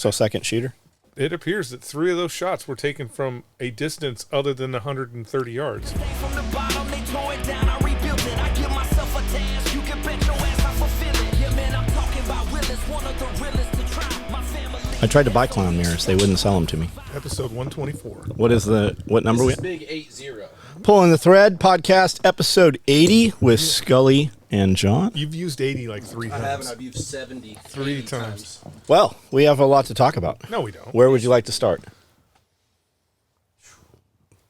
So second shooter? It appears that 3 of those shots were taken from a distance other than 130 yards. From the bottom, they tore it down, I rebuilt it. I give myself a task, you can bet your ass I fulfill it. Yeah, man, I'm talking about Willis, one of the realest to try. My family. I tried to buy clown mirrors. They wouldn't sell them to me. Episode 124. What number we? Big 80. Pulling the Thread podcast, episode 80 with Scully and John. You've used 80 like 3 times. I haven't. I've used 70 3 times. Well, we have a lot to talk about. No, we don't. Where would you like to start?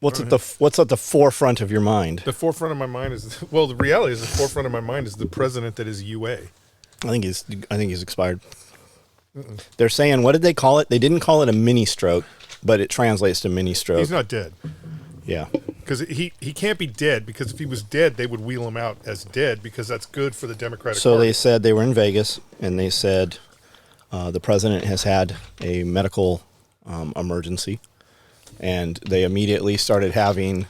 What's at the forefront of your mind? The forefront of my mind is, well, the reality is the forefront of my mind is the president that is UA. I think he's expired. They're saying, what did they call it? They didn't call it a mini stroke, but it translates to mini stroke. He's not dead. Yeah. Because he can't be dead, because if he was dead, they would wheel him out as dead, because that's good for the Democratic So Party. they said they were in Vegas, and they said the president has had a medical emergency, and they immediately started having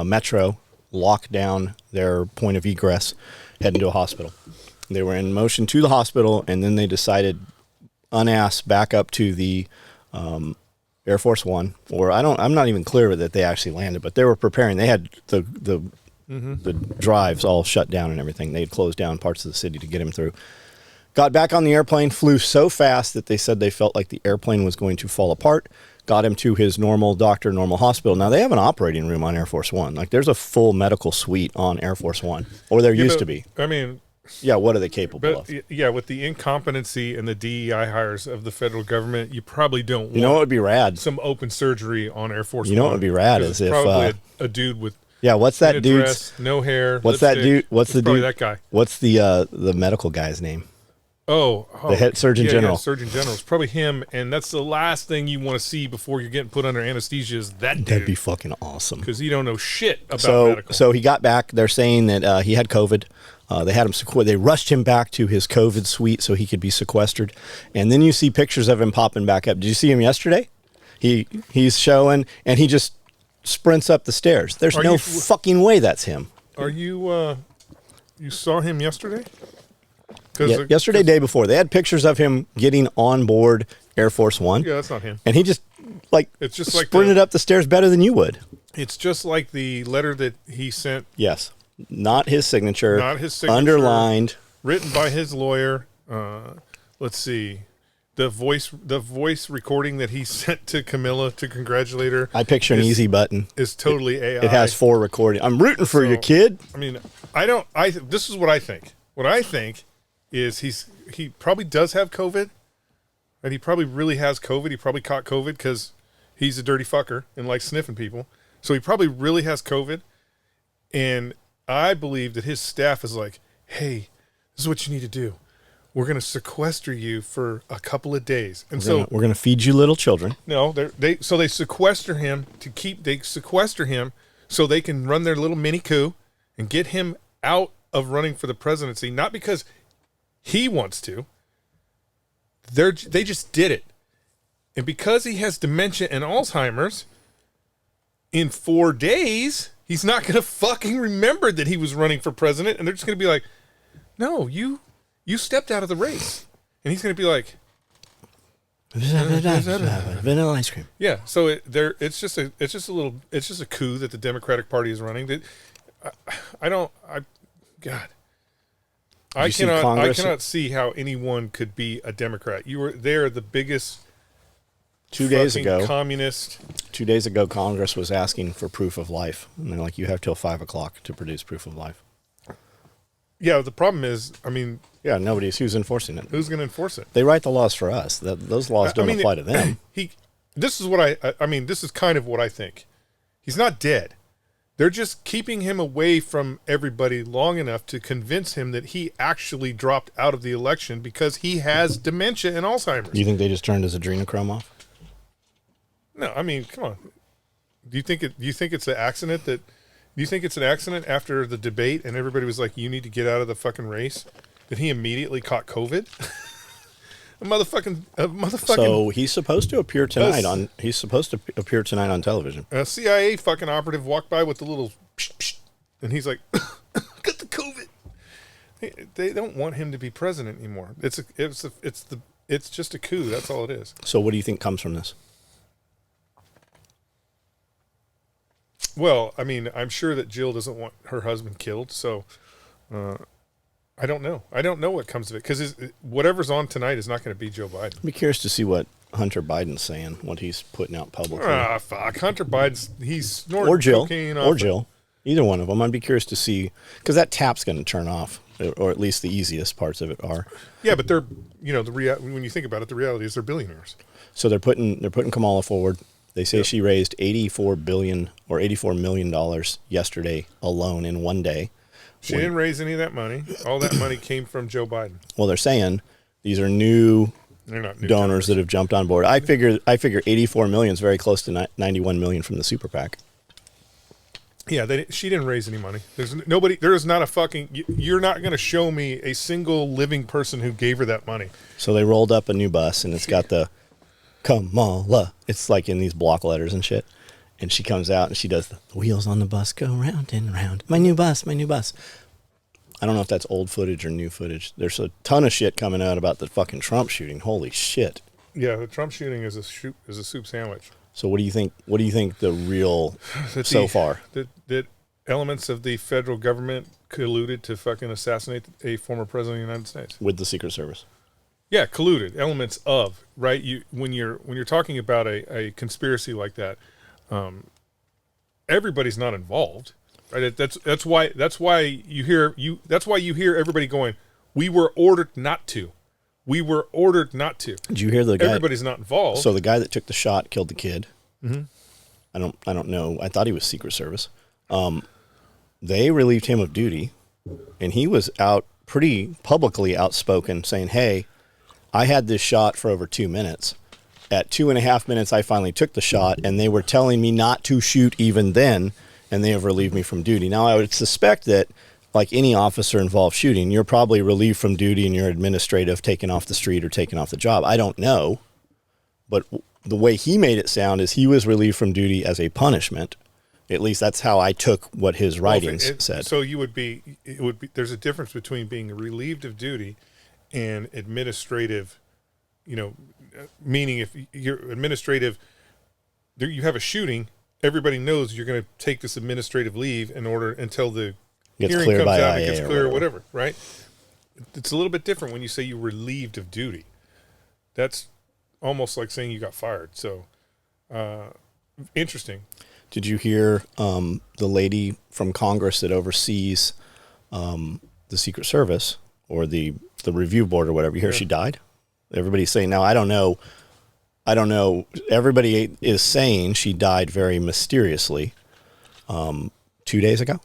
Metro lock down their point of egress, heading to a hospital. They were in motion to the hospital, and then they decided, unasked, back up to the Air Force One, or I'm not even clear that they actually landed, but they were preparing. They had the drives all shut down and everything. They had closed down parts of the city to get him through. Got back on the airplane, flew so fast that they said they felt like the airplane was going to fall apart. Got him to his normal doctor, normal hospital. Now, they have an operating room on Air Force One. Like, there's a full medical suite on Air Force One, or there used to be. I mean... Yeah, what are they capable of? Yeah, with the incompetency and the DEI hires of the federal government, you probably don't want... You know what would be rad? Some open surgery on Air Force One. You know what would be rad is if... probably a dude with... Yeah, what's that dude's... no hair, What's lipstick. that dude... What's the probably dude... that guy. What's the medical guy's name? Oh, the head Surgeon General. Yeah, Surgeon General. It's probably him, and that's the last thing you want to see before you're getting put under anesthesia is that dude. That'd be fucking awesome. Because he don't know shit about medical. So he got back. They're saying that he had COVID. They had him they rushed him back to his COVID suite so he could be sequestered. And then you see pictures of him popping back up. Did you see him yesterday? He's showing, and he just sprints up the stairs. There's no fucking way that's him. Are you you saw him yesterday? Yeah, yesterday, day before. They had pictures of him getting on board Air Force One. Yeah, that's not him. And he just it's just sprinted up the stairs better than you would. It's just like the letter that he sent. Yes. Not his signature. Not his signature. Underlined. Written by his lawyer. Let's see. The voice recording that he sent to Camilla to congratulate her. I picture an easy button. Is totally AI. It has 4 recordings. I'm rooting for you, kid. I mean, this is what I think. What I think is he probably does have COVID, and he probably really has COVID. He probably caught COVID because he's a dirty fucker and likes sniffing people. So he probably really has COVID, and I believe that his staff is like, hey, this is what you need to do. We're going to sequester you for a couple of days. And we're going to feed you little children. No, they sequester him so they can run their little mini coup and get him out of running for the presidency, not because he wants to. They just did it. And because he has dementia and Alzheimer's, in 4 days, he's not going to fucking remember that he was running for president, and they're just going to be like, no, you stepped out of the race. And he's going to be like, vanilla ice cream. Yeah, so it's just a coup that the Democratic Party is running. I cannot see how anyone could be a Democrat. They're the biggest 2 days ago, communist. 2 days ago, Congress was asking for proof of life. And they're like, you have till 5 o'clock to produce proof of life. Yeah, the problem is, I mean... Yeah, who's enforcing it? Who's going to enforce it? They write the laws for us. Those laws don't apply to them. This is kind of what I think. He's not dead. They're just keeping him away from everybody long enough to convince him that he actually dropped out of the election because he has dementia and Alzheimer's. You think they just turned his adrenochrome off? No, I mean, come on. Do you think it's an accident that? Do you think it's an accident after the debate and everybody was like, "You need to get out of the fucking race"? That he immediately caught COVID? a motherfucking. So he's supposed to appear tonight on. He's supposed to appear tonight on television. A CIA fucking operative walked by with the little, psh, psh, and he's like, "Got the COVID." They don't want him to be president anymore. It's It's just a coup. That's all it is. So what do you think comes from this? Well, I mean, I'm sure that Jill doesn't want her husband killed, so I don't know. I don't know what comes of it because whatever's on tonight is not going to be Joe Biden. I'd be curious to see what Hunter Biden's saying, what he's putting out publicly. Ah, fuck. Hunter he's snorting Or Jill. cocaine Or off Jill. Either one of them. I'd be curious to see, because that tap's going to turn off, or at least the easiest parts of it are. Yeah, but they're, when you think about it, the reality is they're billionaires. So they're putting Kamala forward. They say she raised $84 million yesterday alone in one day. She didn't raise any of that money. All that money came from Joe Biden. Well, they're saying they're not new donors that have jumped on board. I figure 84 million is very close to 91 million from the super PAC. Yeah, she didn't raise any money. There is not a fucking. You're not going to show me a single living person who gave her that money. So they rolled up a new bus, and it's got the Kamala. It's like in these block letters and shit. And she comes out and she does the wheels on the bus go round and round. My new bus. I don't know if that's old footage or new footage. There's a ton of shit coming out about the fucking Trump shooting. Holy shit. Yeah, the Trump shooting is a soup sandwich. So what do you think? What do you think the real so far? That elements of the federal government colluded to fucking assassinate a former president of the United States With the Secret Service. Yeah, colluded. Elements of, right? When you're talking about a conspiracy like that, everybody's not involved, right? That's why you hear everybody going, "We were ordered not to. We were ordered not to." Did you hear the guy? Everybody's not involved. So the guy that took the shot killed the kid. Mm-hmm. I don't know. I thought he was Secret Service. They relieved him of duty, and he was out pretty publicly outspoken, saying, "Hey, I had this shot for over 2 minutes. At 2.5 minutes, I finally took the shot, and they were telling me not to shoot even then, and they have relieved me from duty." Now, I would suspect that, like any officer involved shooting, you're probably relieved from duty and you're administrative, taken off the street or taken off the job. I don't know. But the way he made it sound is he was relieved from duty as a punishment. At least that's how I took what his writings said. So it would be, there's a difference between being relieved of duty and administrative, meaning if you're administrative, you have a shooting, everybody knows you're going to take this administrative leave until the hearing comes out, it gets clear or whatever, right? It's a little bit different when you say you're relieved of duty. That's almost like saying you got fired. So, interesting. Did you hear the lady from Congress that oversees the Secret Service or the review board or whatever? You hear she died? Everybody's saying, now I don't know. Everybody is saying she died very mysteriously 2 days ago.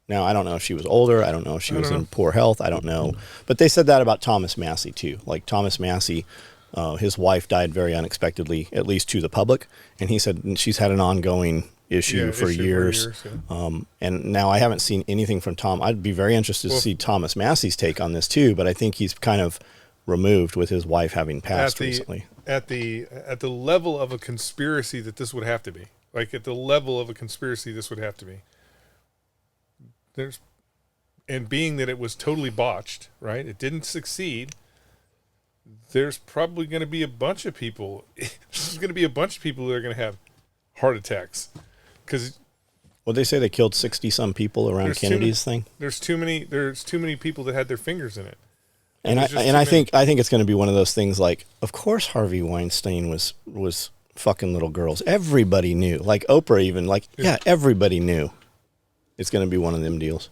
Now, I don't know if she was older. I don't know if she was in poor health. I don't know. But they said that about Thomas Massey, too. Like Thomas Massey, his wife died very unexpectedly, at least to the public. And he said she's had an ongoing issue for years. And now I haven't seen anything from Tom. I'd be very interested to see Thomas Massey's take on this, too. But I think he's kind of removed with his wife having passed recently. At the level of a conspiracy that this would have to be. Like at the level of a conspiracy this would have to be. And being that it was totally botched, right? It didn't succeed. There's probably going to be a bunch of people. There's going to be a bunch of people that are going to have heart attacks. Because well, they say they killed 60-some people around Kennedy's thing. There's too many people that had their fingers in it. And I think it's going to be one of those things like, of course Harvey Weinstein was fucking little girls. Everybody knew. Like Oprah even, yeah, everybody knew. It's going to be one of them deals.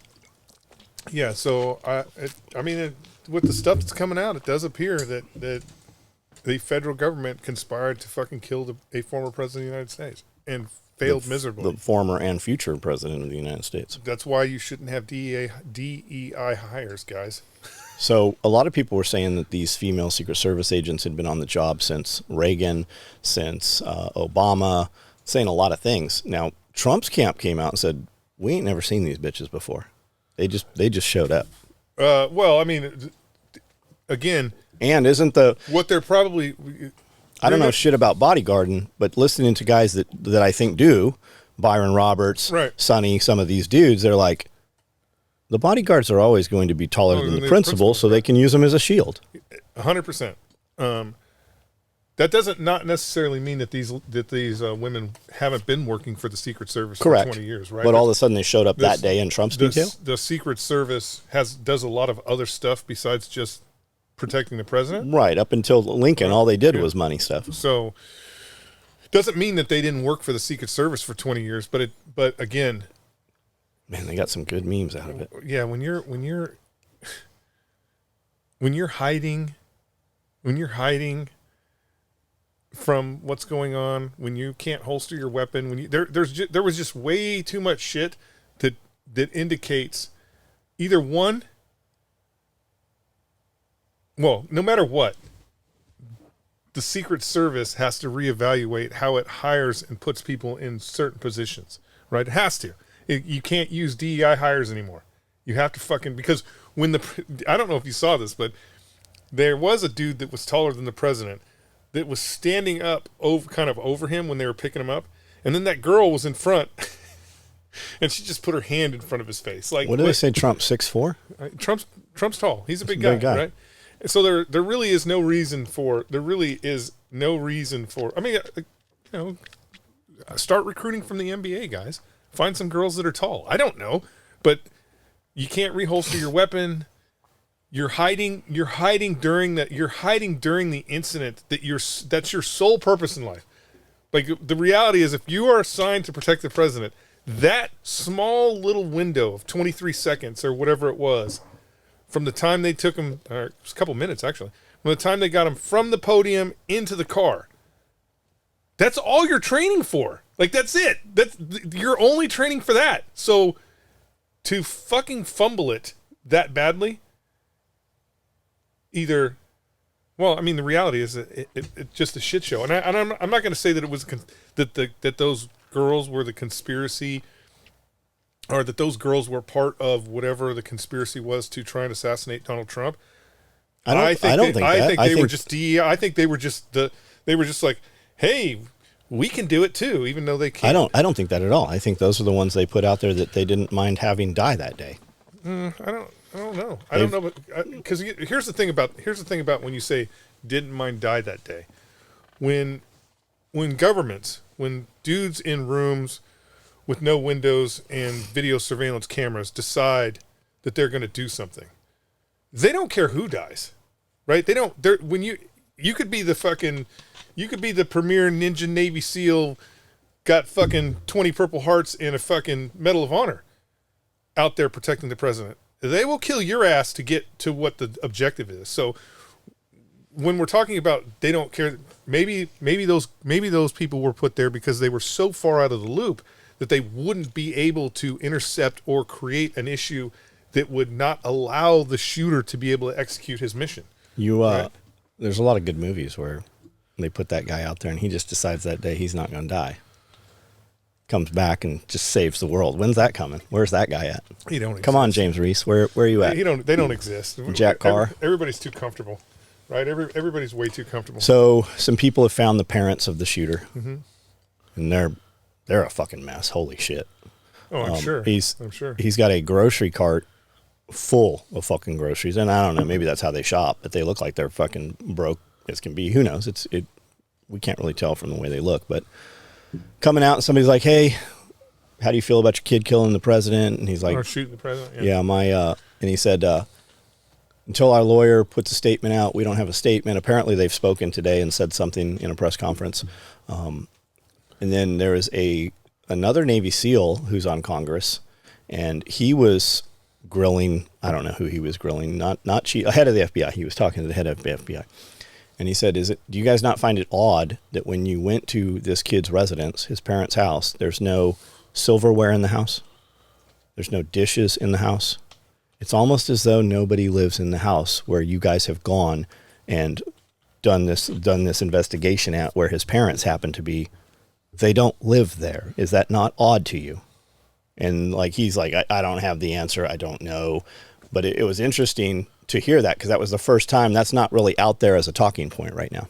Yeah, so with the stuff that's coming out, it does appear that the federal government conspired to fucking kill a former president of the United States and failed miserably. The former and future president of the United States. That's why you shouldn't have DEI hires, guys. So a lot of people were saying that these female Secret Service agents had been on the job since Reagan, since Obama, saying a lot of things. Now, Trump's camp came out and said, we ain't never seen these bitches before. They just showed up. Well, I mean, again, and isn't what they're probably? I don't know shit about bodyguarding, but listening to guys that I think do, Byron Roberts, right. Sonny, some of these dudes, they're like, The bodyguards are always going to be taller than the principal, so they can use them as a shield. 100%. That doesn't not necessarily mean that these women haven't been working for the Secret Service Correct. for 20 years, right? But all of a sudden they showed up that day in Trump's detail? The Secret Service does a lot of other stuff besides just protecting the president. Right. Up until Lincoln, all they did was money stuff. So doesn't mean that they didn't work for the Secret Service for 20 years, but again, man, they got some good memes out of it. Yeah, when you're hiding from what's going on, when you can't holster your weapon, when there was just way too much shit that indicates either one. Well, no matter what, the Secret Service has to reevaluate how it hires and puts people in certain positions, right? It has to. You can't use DEI hires anymore. You have to because when I don't know if you saw this, but there was a dude that was taller than the president that was standing up over him when they were picking him up. And then that girl was in front and she just put her hand in front of his face. Like, what did they say? Trump 6'4"? Trump's tall. He's a big guy, right? And so there really is no reason for, I mean, start recruiting from the NBA, guys. Find some girls that are tall. I don't know, but you can't reholster your weapon. You're hiding during the incident that's your sole purpose in life. Like, the reality is, if you are assigned to protect the president, that small little window of 23 seconds or whatever it was, from the time they took him, or it was a couple minutes actually, from the time they got him from the podium into the car, that's all you're training for. Like, that's it. You're only training for that. So to fucking fumble it that badly, the reality is that it's just a shit show. And I'm not going to say that it was that those girls were the conspiracy, or that those girls were part of whatever the conspiracy was to try and assassinate Donald Trump. I think they were just DEI. I think they were just like, hey, we can do it too, even though they can't. I don't think that at all. I think those are the ones they put out there that they didn't mind having die that day. I don't know. I don't know, because here's the thing about when you say didn't mind die that day. When governments, when dudes in rooms with no windows and video surveillance cameras decide that they're going to do something, they don't care who dies, right? They don't. When you could be the premier ninja Navy SEAL, got fucking 20 Purple Hearts and a fucking Medal of Honor out there protecting the president. They will kill your ass to get to what the objective is. So when we're talking about they don't care, maybe those people were put there because they were so far out of the loop that they wouldn't be able to intercept or create an issue that would not allow the shooter to be able to execute his mission. Right? There's a lot of good movies where they put that guy out there and he just decides that day he's not going to die. Comes back and just saves the world. When's that coming? Where's that guy at? He don't exist. Come on, James Reese. Where are you at? They don't exist. Jack Carr. Everybody's too comfortable, right? Everybody's way too comfortable. So some people have found the parents of the shooter, and they're a fucking mess. Holy shit! Oh, I'm sure. He's got a grocery cart full of fucking groceries, and I don't know. Maybe that's how they shop, but they look like they're fucking broke as can be. Who knows? We can't really tell from the way they look, but. Coming out and somebody's like, hey, how do you feel about your kid killing the president? And he's like, or shooting the president. Yeah, and he said, until our lawyer puts a statement out, we don't have a statement. Apparently they've spoken today and said something in a press conference. And then there is another Navy SEAL who's on Congress, and he was grilling, I don't know who he was grilling, not chief, head of the FBI. He was talking to the head of the FBI. And he said, do you guys not find it odd that when you went to this kid's residence, his parents' house, there's no silverware in the house? There's no dishes in the house? It's almost as though nobody lives in the house where you guys have gone and done this investigation at where his parents happen to be. They don't live there. Is that not odd to you? And he's like, I don't have the answer. I don't know. But it was interesting to hear that because that was the first time. That's not really out there as a talking point right now.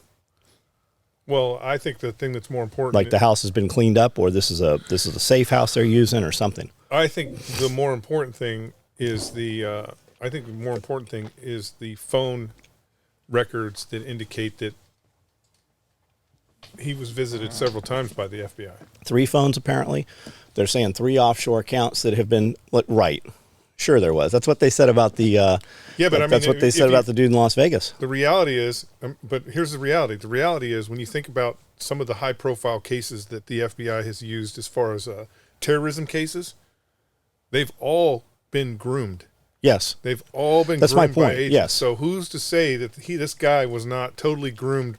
Well, I think the thing that's more important, the house has been cleaned up, or this is a safe house they're using, or something. I think the more important thing is I think the more important thing is the phone records that indicate that he was visited several times by the FBI. 3 phones, apparently. They're saying 3 offshore accounts that have been right. Sure, there was. That's what they said about the. That's what they said about the dude in Las Vegas. The reality is, but here's the reality. The reality is, when you think about some of the high-profile cases that the FBI has used as far as terrorism cases, they've all been groomed. Yes, They've all been that's my groomed by point. agents. Yes. So who's to say that this guy was not totally groomed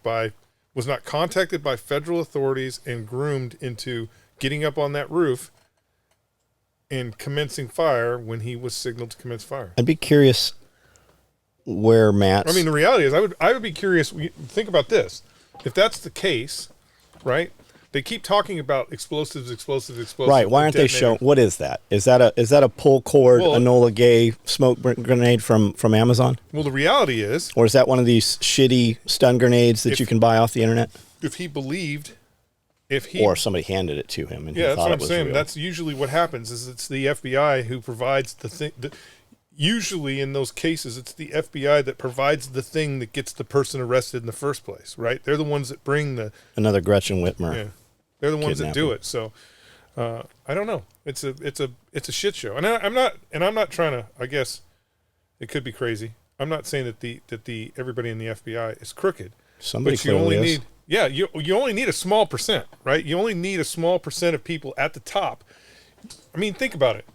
was not contacted by federal authorities and groomed into getting up on that roof and commencing fire when he was signaled to commence fire? I'd be curious where Matt's. I mean, the reality is, I would be curious. Think about this: if that's the case, right? They keep talking about explosives. Right? Why aren't they showing? What is that? Is that a pull cord Enola Gay smoke grenade from Amazon? Well, the reality is, or is that one of these shitty stun grenades that you can buy off the internet? If he believed, or somebody handed it to him and he that's thought what it I'm was saying. real. That's usually what happens. Is it's the FBI who provides the thing. Usually in those cases, it's the FBI that provides the thing that gets the person arrested in the first place, right? They're the ones that bring another Gretchen Whitmer. Yeah, they're the ones that do it. So I don't know. It's a shit show, and I'm not trying to. I guess it could be crazy. I'm not saying that the everybody in the FBI is crooked. Somebody but you clearly only is. need. Yeah, you only need a small percent, right? You only need a small percent of people at the top. I mean, think about it.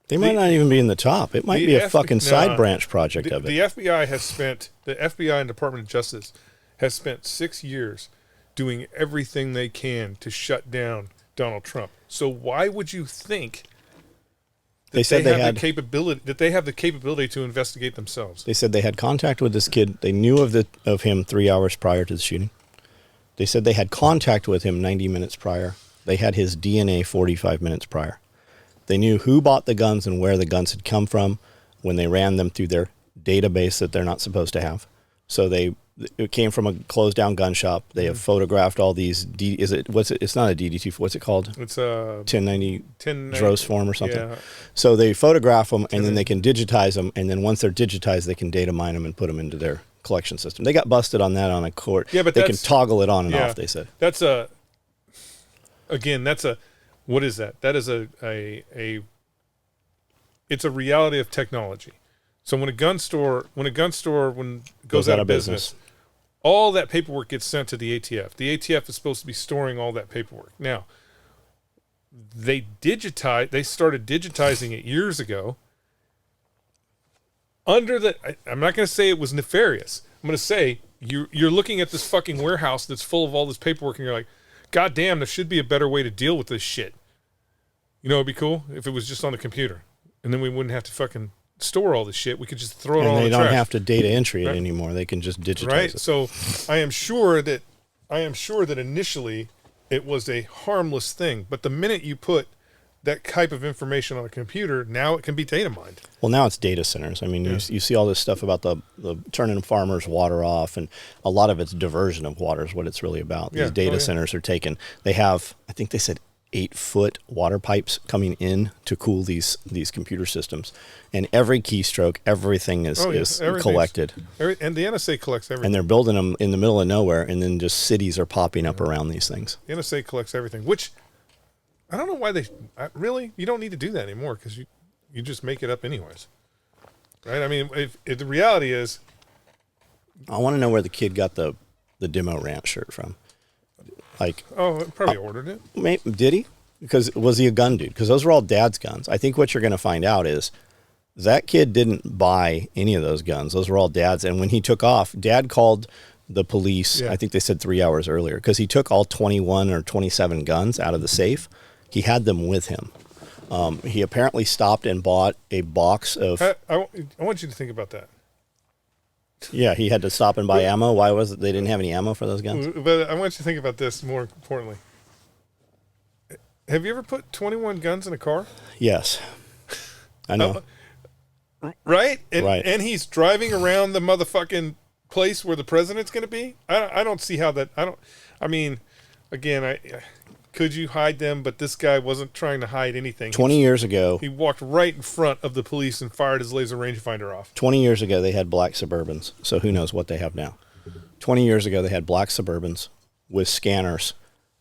They might not even be in the top. It might be a fucking side branch project of it. The FBI and Department of Justice has spent 6 years doing everything they can to shut down Donald Trump. So why would you think that they have the capability to investigate themselves? They said they had contact with this kid. They knew of him 3 hours prior to the shooting. They said they had contact with him 90 minutes prior. They had his DNA 45 minutes prior. They knew who bought the guns and where the guns had come from when they ran them through their database that they're not supposed to have. So it came from a closed down gun shop. They have photographed all these. It's not a DD2. What's it called? It's a 1090 Dros form or something. Yeah. So they photograph them and then they can digitize them. And then once they're digitized, they can data mine them and put them into their collection system. They got busted on that on a court. Yeah, but they can toggle it on and off. They said that's what is that? That is it's a reality of technology. So when a gun store goes out of business, all that paperwork gets sent to the ATF. The ATF is supposed to be storing all that paperwork. Now, they started digitizing it years ago. I'm not going to say it was nefarious. I'm going to say you're looking at this fucking warehouse that's full of all this paperwork and you're like, God damn, there should be a better way to deal with this shit. You know, it'd be cool if it was just on the computer, and then we wouldn't have to fucking store all this shit. We could just throw it all in the trash. And they don't have to data entry it anymore. They can just digitize it. So I am sure that initially it was a harmless thing, but the minute you put that type of information on a computer, now it can be data mined. Well, now it's data centers. I mean, you see all this stuff about the turning farmers' water off, and a lot of it's diversion of water is what it's really about. These data centers are taken. They have, I think they said, 8-foot water pipes coming in to cool these computer systems, and every keystroke, everything is collected. And the NSA collects everything. And they're building them in the middle of nowhere, and then just cities are popping up around these things. The NSA collects everything, which I don't know why really, you don't need to do that anymore because you just make it up anyways, right? I mean, if the reality is, I want to know where the kid got the Demo Ranch shirt from. Probably ordered it. Did he? Because was he a gun dude? Because those were all Dad's guns. I think what you're going to find out is that kid didn't buy any of those guns. Those were all Dad's. And when he took off, Dad called the police. I think they said 3 hours earlier, because he took all 21 or 27 guns out of the safe. He had them with him. He apparently stopped and bought a box of. I want you to think about that. Yeah, he had to stop and buy ammo. Why was it they didn't have any ammo for those guns? But I want you to think about this more importantly. Have you ever put 21 guns in a car? Yes. I know. Right? Right. And he's driving around the motherfucking place where the president's going to be? I don't see how that... God could you hide them? But this guy wasn't trying to hide anything. 20 years ago, He walked right in front of the police and fired his laser rangefinder off. 20 years ago, they had black Suburbans. So who knows what they have now? 20 years ago, they had black Suburbans with scanners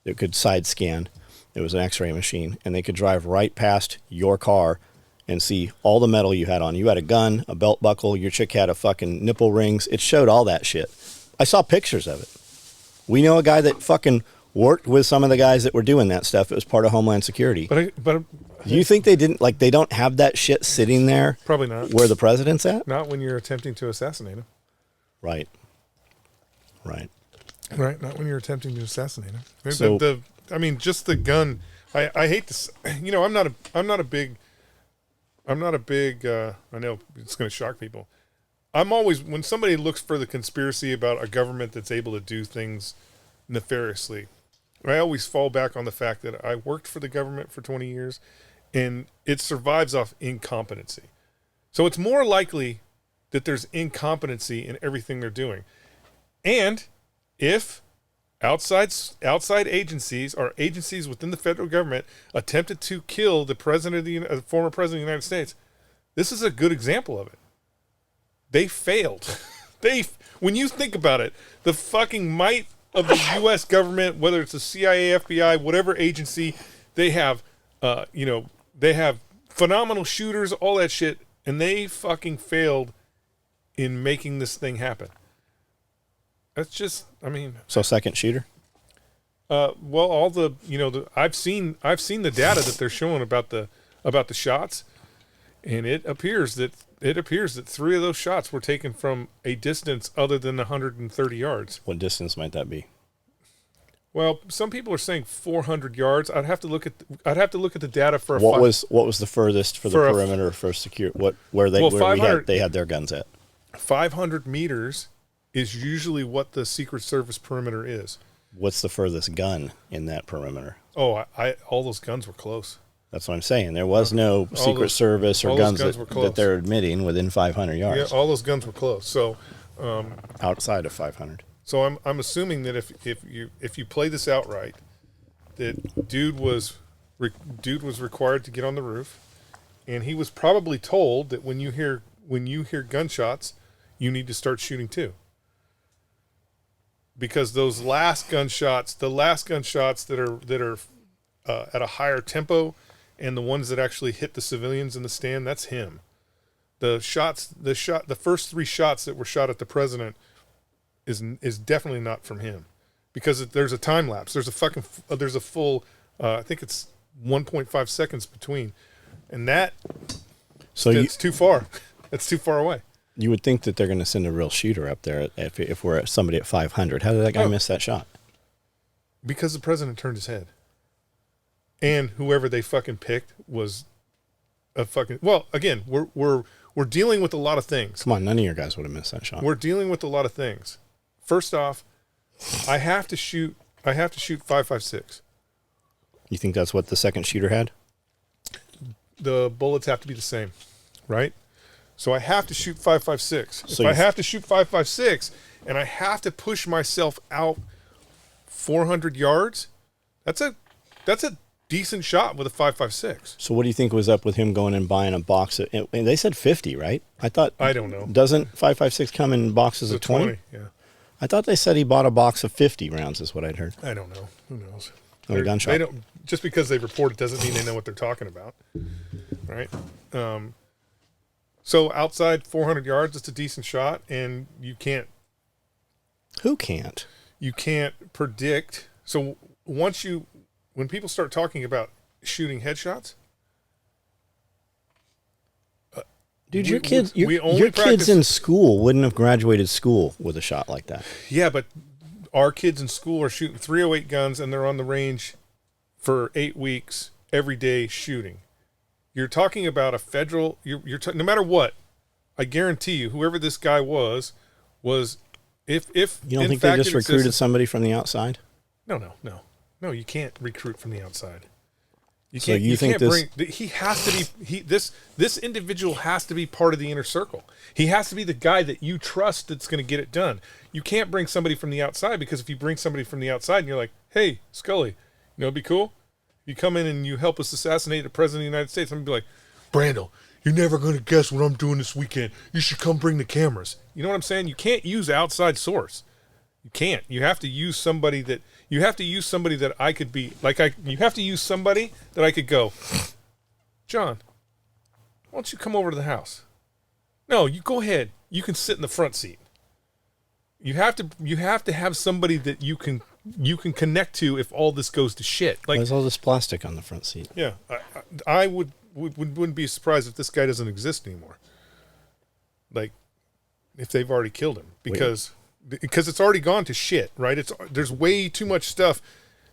that could side scan. It was an X-ray machine, and they could drive right past your car and see all the metal you had on. You had a gun, a belt buckle. Your chick had a fucking nipple rings. It showed all that shit. I saw pictures of it. We know a guy that fucking worked with some of the guys that were doing that stuff. It was part of Homeland Security. But Do you think they didn't, like, they don't have that shit sitting there? Probably not. Where the president's at? Not when you're attempting to assassinate him. Right. Right. Right, not when you're attempting to assassinate him. So- I mean, just the gun. I hate to, I'm not a big. I know it's going to shock people. I'm always, when somebody looks for the conspiracy about a government that's able to do things nefariously, I always fall back on the fact that I worked for the government for 20 years, and it survives off incompetency. So it's more likely that there's incompetency in everything they're doing, and if outside agencies or agencies within the federal government attempted to kill the president of the former president of the United States, this is a good example of it. They failed. When you think about it, the fucking might of the U.S. government, whether it's the CIA, FBI, whatever agency, they have, they have phenomenal shooters, all that shit, and they fucking failed in making this thing happen. That's just, So second shooter? well, all the, I've seen the data that they're showing about the shots, and it appears that 3 of those shots were taken from a distance other than 130 yards. What distance might that be? Well, some people are saying 400 yards. I'd have to look at the data for What was the furthest for the perimeter for secure? Where they had their guns at? 500 meters is usually what the Secret Service perimeter is. What's the furthest gun in that perimeter? Oh, all those guns were close. That's what I'm saying. There was no Secret Service or guns that they're admitting within 500 yards. Yeah, all those guns were close. So outside of 500. So I'm assuming that if you play this out right, that dude was required to get on the roof, and he was probably told that when you hear gunshots, you need to start shooting too. Because those last gunshots that are at a higher tempo, and the ones that actually hit the civilians in the stand, that's him. The first 3 shots that were shot at the president is definitely not from him, because there's a time lapse. There's a full I think it's 1.5 seconds between, and it's too far. It's too far away. You would think that they're going to send a real shooter up there if we're at somebody at 500. How did that guy miss that shot? Because the president turned his head, and whoever they fucking picked was a fucking. Well, again, we're dealing with a lot of things. Come on, none of your guys would have missed that shot. We're dealing with a lot of things. First off, I have to shoot 5.56. You think that's what the second shooter had? The bullets have to be the same, right? So I have to shoot 5.56. So if I have to shoot 5.56 and I have to push myself out 400 yards, that's a decent shot with a 5.56. So what do you think was up with him going and buying a box of, and they said 50, right? I don't know. Doesn't 5.56 come in boxes of 20? Yeah. I thought they said he bought a box of 50 rounds is what I'd heard. I don't know. Who knows? A gunshot. They don't, just because they report it doesn't mean they know what they're talking about. Right? So outside 400 yards, it's a decent shot, and you can't. Who can't? You can't predict. So when people start talking about shooting headshots, dude, your kids in school wouldn't have graduated school with a shot like that. Yeah, but our kids in school are shooting .308 guns, and they're on the range for 8 weeks every day shooting. You're talking about a federal. No matter what, I guarantee you, whoever this guy was if you don't think they just recruited somebody from the outside? No. You can't recruit from the outside. He has to be this individual has to be part of the inner circle. He has to be the guy that you trust that's going to get it done. You can't bring somebody from the outside, because if you bring somebody from the outside and you're like, "Hey, Scully, You know, it'd be cool. You come in and you help us assassinate the president of the United States. I'm gonna be like, Brando, you're never gonna guess what I'm doing this weekend. You should come bring the cameras. You know what I'm saying? You can't use outside source. You can't. You have to use somebody that I could be like. You have to use somebody that I could go, John, why don't you come over to the house? No, you go ahead. You can sit in the front seat. You have to have somebody that you can connect to if all this goes to shit. Like, there's all this plastic on the front seat. Yeah, I wouldn't be surprised if this guy doesn't exist anymore. Like, if they've already killed him because it's already gone to shit, right? There's way too much stuff.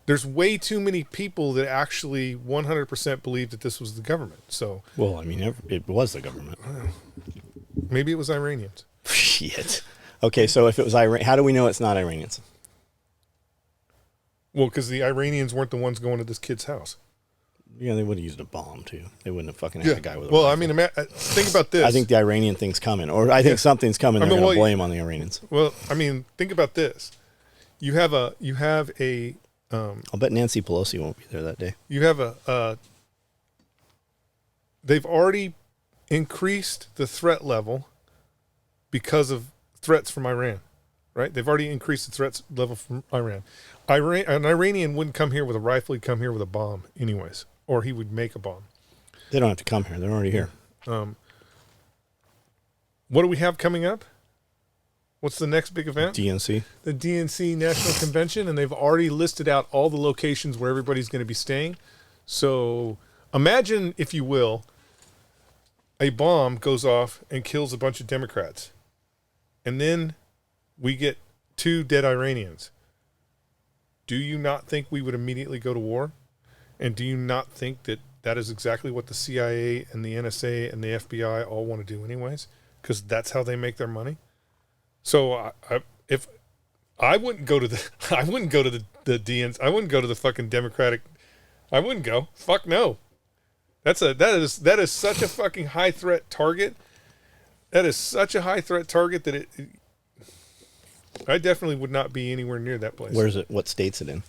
There's way too many people that actually 100% believe that this was the government. So, well, I mean, it was the government. Maybe it was Iranians. Shit. Okay, so if it was Iran, how do we know it's not Iranians? Well, because the Iranians weren't the ones going to this kid's house. Yeah, they would have used a bomb too. They wouldn't have fucking had a guy with a Well, rifle. I mean, think about this. I think the Iranian thing's coming, or I think something's coming. They're going to blame on the Iranians. Well, I mean, think about this. You have a. I'll bet Nancy Pelosi won't be there that day. You have they've already increased the threat level because of threats from Iran, right? They've already increased the threats level from Iran. An Iranian wouldn't come here with a rifle. He'd come here with a bomb anyways, or he would make a bomb. They don't have to come here. They're already here. What do we have coming up? What's the next big event? DNC. The DNC National Convention, and they've already listed out all the locations where everybody's going to be staying. So imagine, if you will, a bomb goes off and kills a bunch of Democrats. And then we get 2 dead Iranians. Do you not think we would immediately go to war? And do you not think that that is exactly what the CIA and the NSA and the FBI all want to do anyways? Because that's how they make their money. So if I wouldn't go to the DNC, I wouldn't go to the fucking Democratic. I wouldn't go. Fuck no. That is such a fucking high threat target. That is such a high threat target that I definitely would not be anywhere near that place. Where's it? What state's it in?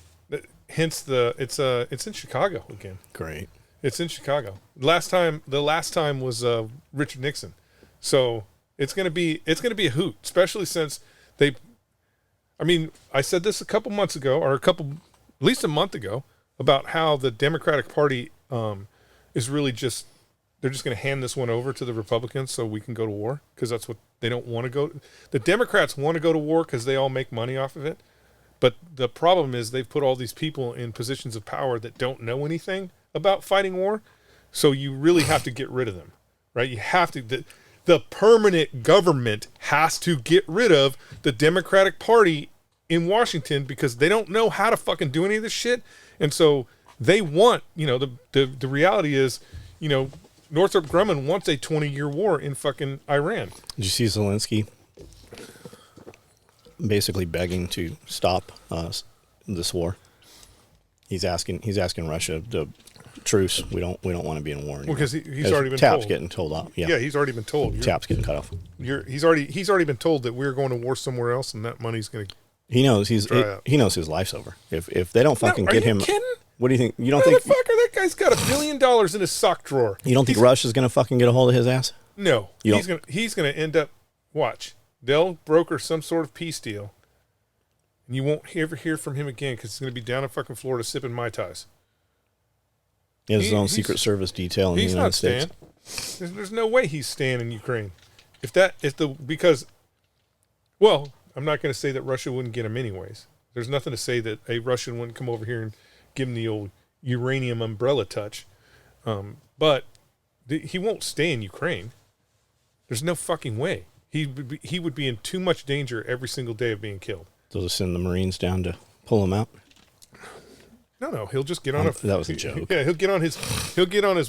Hence it's in Chicago again. Great. It's in Chicago. The last time was Richard Nixon. So it's gonna be a hoot, especially since I said this a couple months ago, or at least a month ago, about how the Democratic Party is really they're just going to hand this one over to the Republicans so we can go to war, because that's what they don't want to go. The Democrats want to go to war because they all make money off of it. But the problem is they've put all these people in positions of power that don't know anything about fighting war. So you really have to get rid of them, right? You have to. The permanent government has to get rid of the Democratic Party in Washington because they don't know how to fucking do any of this shit. And so they want, the reality is, Northrop Grumman wants a 20-year war in fucking Iran. Did you see Zelensky basically begging to stop this war? He's asking Russia to truce. We don't want to be in war anymore. Well, because he's already been Tap's told. getting told off. Yeah, he's already been told. Tap's getting cut off. He's already been told that we're going to war somewhere else, and that money's going to. He knows he knows his life's over. If they don't fucking get him, kidding? What do you think? You don't think? Motherfucker, that guy's got $1 billion in his sock drawer. You don't think Russia's gonna fucking get a hold of his ass? No, he's gonna end up. Watch, they'll broker some sort of peace deal, and you won't ever hear from him again because he's gonna be down in fucking Florida sipping Mai Tais. He has his own Secret Service detail in the United States. There's no way he's staying in Ukraine. Well, I'm not going to say that Russia wouldn't get him anyways. There's nothing to say that a Russian wouldn't come over here and give him the old uranium umbrella touch. But he won't stay in Ukraine. There's no fucking way. He would be in too much danger every single day of being killed. So they'll send the Marines down to pull him out? No, he'll just get on that was a joke. Yeah, he'll get on his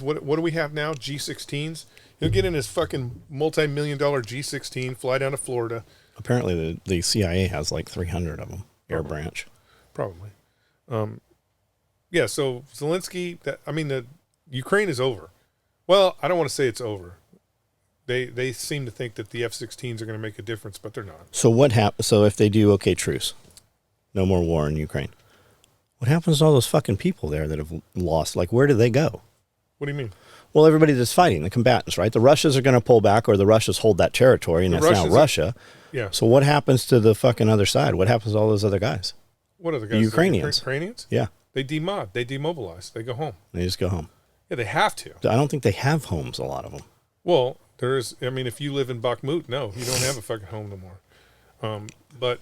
what do we have now? G16s. He'll get in his fucking multi-million-dollar G16, fly down to Florida. Apparently the CIA has like 300 of them, air branch. Probably. Yeah, so Zelensky, the Ukraine is over. Well, I don't want to say it's over. They seem to think that the F-16s are going to make a difference, but they're not. So what happens? So if they do, truce, no more war in Ukraine. What happens to all those fucking people there that have lost? Like, where do they go? What do you mean? Well, everybody that's fighting, the combatants, right? The Russians are going to pull back, or the Russians hold that territory, and The that's now Russians are- Russia. Yeah. So what happens to the fucking other side? What happens to all those other guys? What are the guys? The Ukrainians. Ukrainians? Yeah, They demobilize. They go home. they just go home. Yeah, they have to. I don't think they have homes, a lot of them. Well, I mean, if you live in Bakhmut, no, you don't have a fucking home no more. But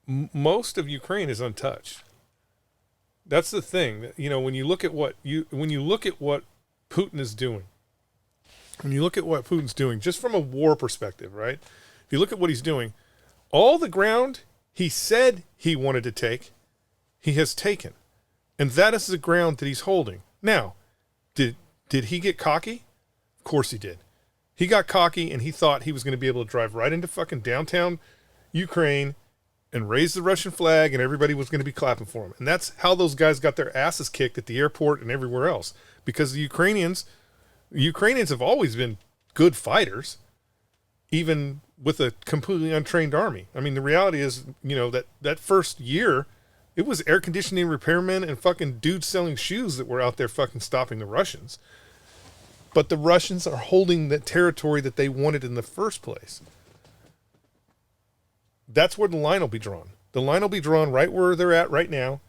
most of Ukraine is untouched. That's the thing. You know, when you look at what Putin is doing, just from a war perspective, right? If you look at what he's doing, all the ground he said he wanted to take, he has taken. And that is the ground that he's holding. Now, did he get cocky? Of course he did. He got cocky and he thought he was going to be able to drive right into fucking downtown Ukraine and raise the Russian flag and everybody was going to be clapping for him. And that's how those guys got their asses kicked at the airport and everywhere else. Because the Ukrainians have always been good fighters, even with a completely untrained army. I mean, the reality is, you know, that first year, it was air conditioning repairmen and fucking dudes selling shoes that were out there fucking stopping the Russians. But the Russians are holding the territory that they wanted in the first place. That's where the line will be drawn. The line will be drawn right where they're at right now.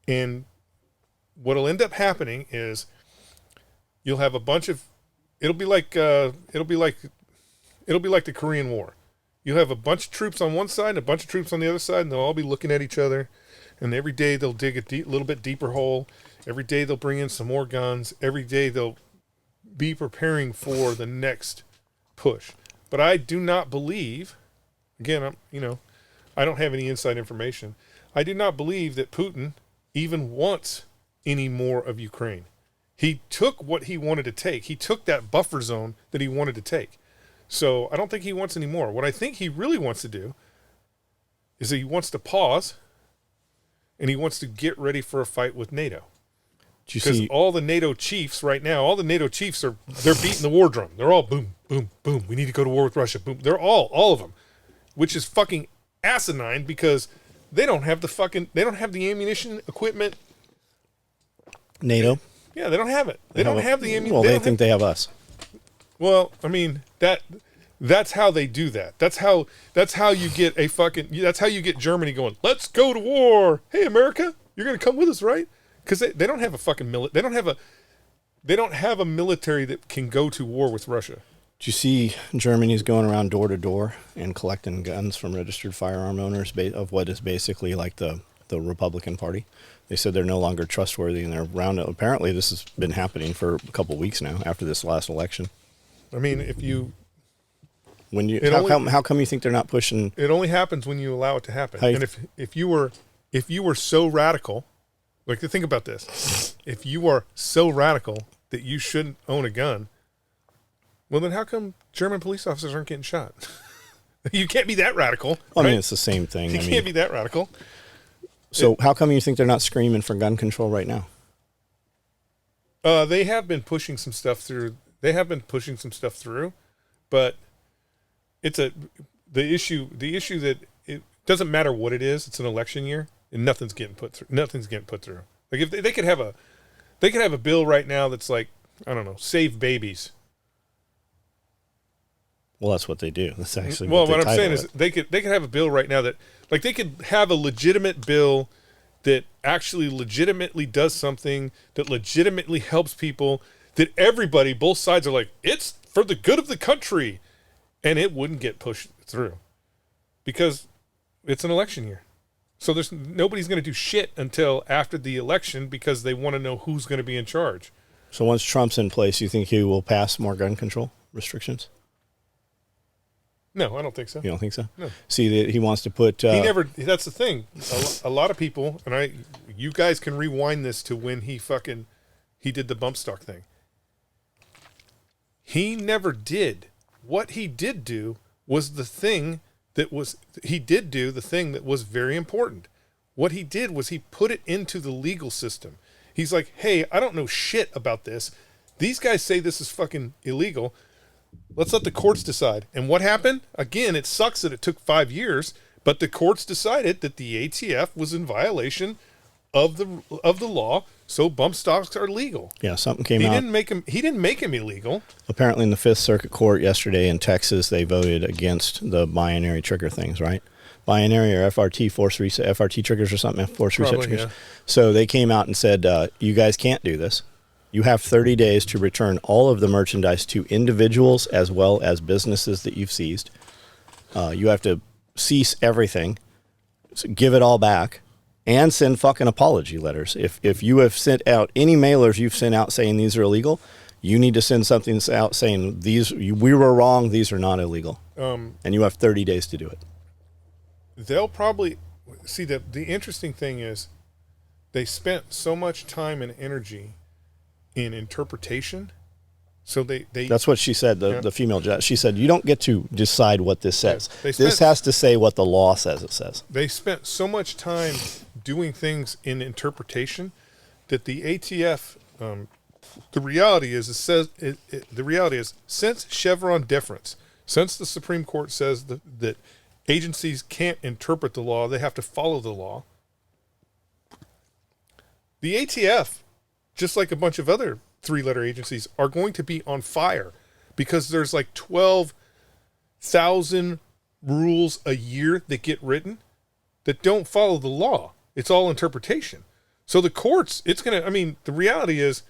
And what'll end up happening is you'll have a bunch of, it'll be like the Korean War. You'll have a bunch of troops on one side and a bunch of troops on the other side, and they'll all be looking at each other. And every day they'll dig a little bit deeper hole. Every day they'll bring in some more guns. Every day they'll be preparing for the next push. But I do not believe, again, I don't have any inside information. I do not believe that Putin even wants any more of Ukraine. He took what he wanted to take. He took that buffer zone that he wanted to take. So I don't think he wants any more. What I think he really wants to do is that he wants to pause and he wants to get ready for a fight with NATO. Because all the NATO chiefs right now, they're beating the war drum. They're all boom, boom, boom. We need to go to war with Russia. Boom. They're all of them, which is fucking asinine because they don't have the ammunition equipment. NATO? Yeah, they don't have it. They don't have the ammunition. Well, they think they have us. Well, I mean, that's how they do that. That's how you get Germany going, let's go to war. Hey, America, you're going to come with us, right? Because they don't have a fucking they don't have a military that can go to war with Russia. Do you see Germany's going around door to door and collecting guns from registered firearm owners of what is basically like the Republican Party? They said they're no longer trustworthy and they're around. Apparently, this has been happening for a couple of weeks now after this last election. I mean, how come you think they're not pushing? It only happens when you allow it to happen. And if you were so radical, like think about this, if you are so radical that you shouldn't own a gun, well then how come German police officers aren't getting shot? You can't be that radical. I right? mean, it's the same thing. You can't be that radical. So how come you think they're not screaming for gun control right now? They have been pushing some stuff through. But it's the issue that it doesn't matter what it is. It's an election year, and nothing's getting put through. Like if they could have a bill right now that's like, I don't know, save babies. Well, that's what they do. That's actually what I'm saying it. is they could have a bill right now that, like, they could have a legitimate bill that actually legitimately does something that legitimately helps people, that everybody, both sides are like, it's for the good of the country, and it wouldn't get pushed through because it's an election year. So nobody's going to do shit until after the election because they want to know who's going to be in charge. So once Trump's in place, you think he will pass more gun control restrictions? No, I don't think so. You don't think so? No. See, he wants to put... he never... That's the thing. A lot of people, and you guys can rewind this to when he did the bump stock thing. He never did. What he did do was the thing that was... He did do the thing that was very important. What he did was he put it into the legal system. He's like, hey, I don't know shit about this. These guys say this is fucking illegal. Let's let the courts decide. And what happened? Again, it sucks that it took 5 years, But the courts decided that the ATF was in violation of the law, so bump stocks are legal. Yeah, something came He out. He didn't make him illegal. Apparently, in the Fifth Circuit Court yesterday in Texas, they voted against the binary trigger things, right? Binary or FRT force reset, FRT triggers or something, force reset Probably, triggers. yeah. So they came out and said, you guys can't do this. You have 30 days to return all of the merchandise to individuals as well as businesses that you've seized. You have to cease everything, give it all back, and send fucking apology letters. If you have sent out any mailers you've sent out saying these are illegal, you need to send something out saying we were wrong, these are not illegal. And you have 30 days to do it. They'll probably see that the interesting thing is they spent so much time and energy in interpretation. So they That's what she said, the female judge. She said, you don't get to decide what this says. They This has to say what the law says it says. They spent so much time doing things in interpretation that the ATF, the reality is since Chevron deference, since the Supreme Court says that agencies can't interpret the law, they have to follow the law. The ATF, just like a bunch of other three-letter agencies, are going to be on fire because there's like 12,000 rules a year that get written that don't follow the law. It's all interpretation. So the courts, the reality is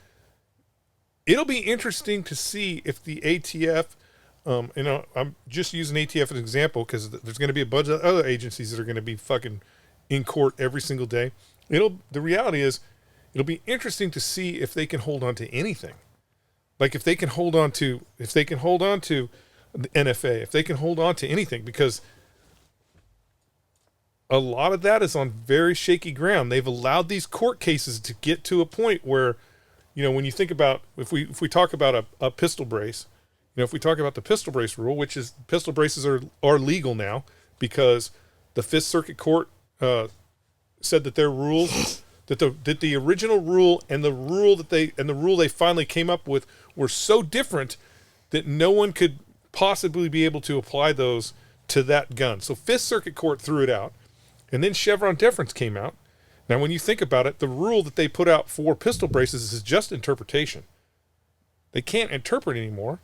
it'll be interesting to see if the ATF, I'm just using ATF as an example because there's going to be a bunch of other agencies that are going to be fucking in court every single day. The reality is it'll be interesting to see if they can hold on to anything. Like if they can hold on to the NFA, if they can hold on to anything, because a lot of that is on very shaky ground. They've allowed these court cases to get to a point where, when you think about, if we talk about a pistol brace, if we talk about the pistol brace rule, which is pistol braces are legal now because the Fifth Circuit Court said that their rules, that the original rule and the rule they finally came up with were so different that no one could possibly be able to apply those to that gun. So Fifth Circuit Court threw it out, and then Chevron deference came out. Now, when you think about it, the rule that they put out for pistol braces is just interpretation. They can't interpret anymore,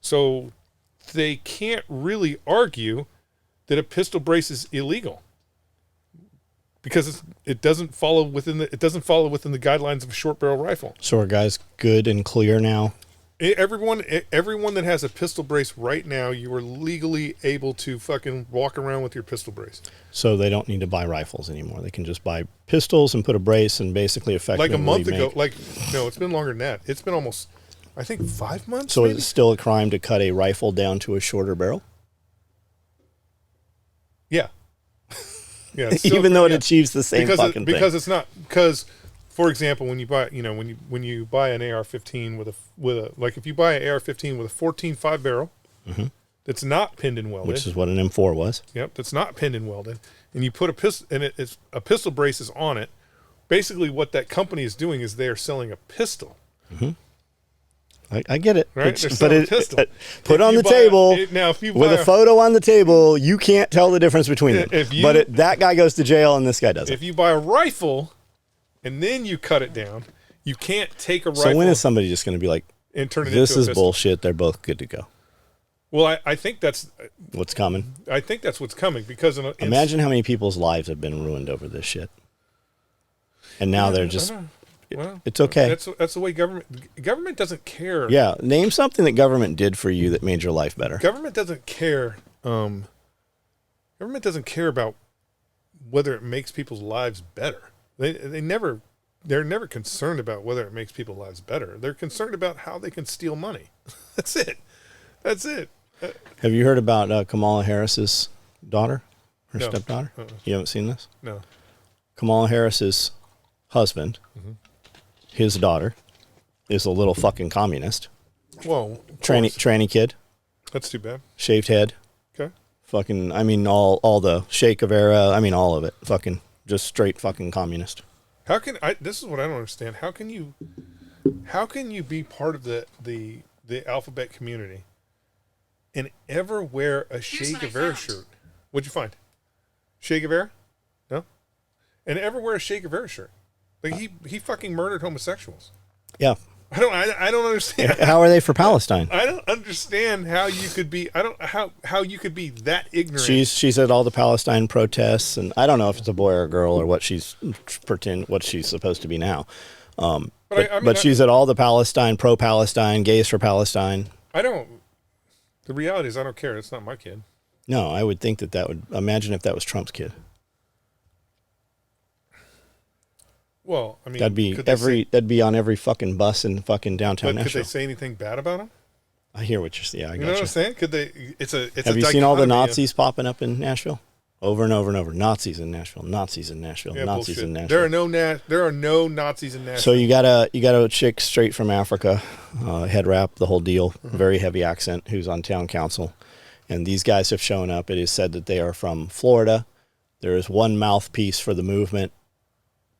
so they can't really argue that a pistol brace is illegal because it doesn't follow within the guidelines of a short barrel rifle. So are guys good and clear now? Everyone that has a pistol brace right now, you are legally able to fucking walk around with your pistol brace. So they don't need to buy rifles anymore. They can just buy pistols and put a brace and basically effectively Like a month ago, no, it's been longer than that. It's been almost, I think, 5 months. So maybe? is it still a crime to cut a rifle down to a shorter barrel? Yeah. Yeah. It's still, Even though it achieves the same because fucking thing. Because it's not, because, for example, when you buy, when you buy an AR-15 with a like if you buy an AR-15 with a 14.5 barrel, that's not pinned and welded, Which is what an M4 was. Yep, that's not pinned and welded, and you put a pistol, and it's a pistol brace is on it. Basically, what that company is doing is they are selling a pistol. I get it. Right? But put on the buy table now, if you with buy a photo on the table, you can't tell the difference between them. That guy goes to jail and this guy doesn't. if you buy a rifle and then you cut it down, you can't take a rifle. So when is somebody just going to be like, and turn it this into a is pistol? bullshit, they're both good to go? Well, I think that's What's coming? what's coming because Imagine how many people's lives have been ruined over this shit. And now they're just, well, it's okay. That's the way government doesn't care. Yeah, name something that government did for you that made your life better. Government doesn't care. Government doesn't care about whether it makes people's lives better. They're never concerned about whether it makes people's lives better. They're concerned about how they can steal money. That's it. Have you heard about Kamala Harris's daughter, her No. stepdaughter? You haven't seen this? No. Kamala Harris's husband, his daughter, is a little fucking communist. Whoa. Tranny kid, That's too bad. shaved head, Okay. fucking, all the Che Guevara, all of it. Fucking, just straight fucking communist. How can this is what I don't understand. How can you be part of the alphabet community and ever wear a Che Guevara shirt? What'd you find? Che Guevara? No. And ever wear a Che Guevara shirt? Like he fucking murdered homosexuals. Yeah. I don't understand. How are they for Palestine? I don't understand how you could be. I don't how you could be that ignorant. She's at all the Palestine protests, and I don't know if it's a boy or a girl or what she's supposed to be now. But she's at all the Palestine, pro-Palestine, gays for Palestine. I don't. The reality is, I don't care. It's not my kid. No, I would think that would imagine if that was Trump's kid. Well, I mean, that'd be on every fucking bus in fucking downtown But Nashville. could they say anything bad about him? I hear what you're saying. Yeah, I You got know what I'm saying? Could they? Have you seen all the Nazis popping up in Nashville? Over and over and over. Nazis in Nashville. Nazis in Nashville. Yeah, Nazis bullshit. in Nashville. There are no Nazis in Nashville. So you got a chick straight from Africa, head wrap, the whole deal, very heavy accent, who's on town council, and these guys have shown up. It is said that they are from Florida. There is one mouthpiece for the movement.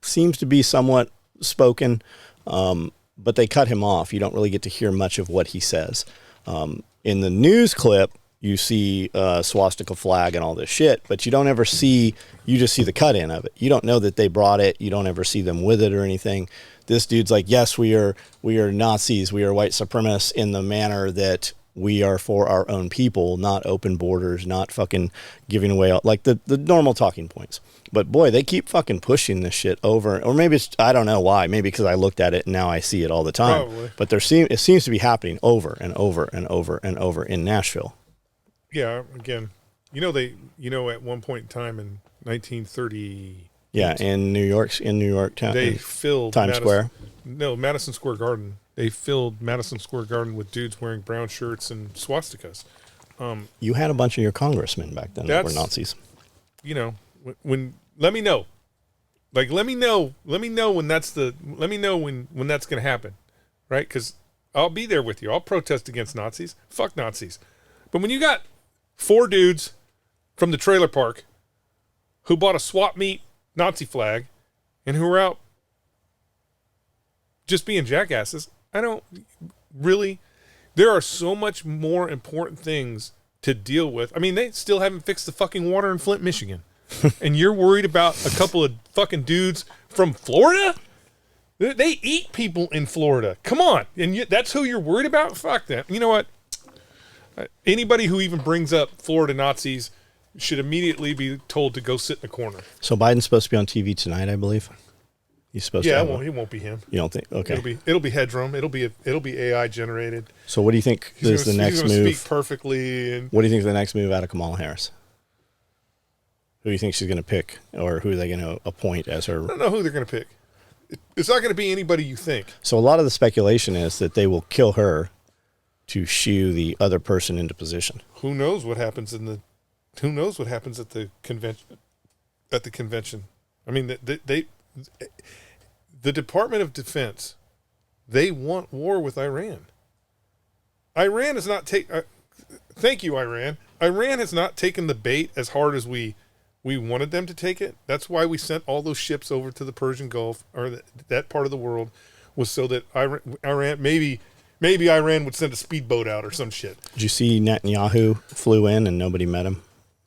Seems to be somewhat spoken, but they cut him off. You don't really get to hear much of what he says. In the news clip, you see swastika flag and all this shit, but you don't ever see, you just see the cut in of it. You don't know that they brought it. You don't ever see them with it or anything. This dude's like, yes, we are Nazis. We are white supremacists in the manner that we are for our own people, not open borders, not fucking giving away, like the normal talking points. But boy, they keep fucking pushing this shit over, or maybe it's, I don't know why, maybe because I looked at it and now I see it all the time. Probably. But it seems to be happening over and over and over and over in Nashville. Yeah, again, at one point in time in 1930. Yeah, in New York town, They filled Times Square. No, Madison Square Garden. They filled Madison Square Garden with dudes wearing brown shirts and swastikas. You had a bunch of your congressmen back then that were Nazis. When let me know. Like let me know when that's when that's going to happen. Right? Cuz I'll be there with you. I'll protest against Nazis. Fuck Nazis. But when you got 4 dudes from the trailer park who bought a swap meet Nazi flag and who were out just being jackasses, I don't really. There are so much more important things to deal with. I mean, they still haven't fixed the fucking water in Flint, Michigan. And you're worried about a couple of fucking dudes from Florida? They eat people in Florida. Come on. And that's who you're worried about? Fuck that. You know what? Anybody who even brings up Florida Nazis should immediately be told to go sit in a corner. So Biden's supposed to be on TV tonight, I believe. He's supposed to. Yeah, it won't be him. You don't think? Okay. It'll be headroom. It'll be AI generated. So what do you think is the next He's gonna move? Speak perfectly. And What do you think is the next move out of Kamala Harris? Who do you think she's going to pick, or who are they going to appoint as her? I don't know who they're going to pick. It's not going to be anybody you think. So a lot of the speculation is that they will kill her to shoo the other person into position. Who knows what happens at the convention? I mean, the Department of Defense, they want war with Iran. Iran has not thank you, Iran. Iran has not taken the bait as hard as we wanted them to take it. That's why we sent all those ships over to the Persian Gulf, or that part of the world, was so that Iran maybe Iran would send a speedboat out or some shit. Did you see Netanyahu flew in and nobody met him?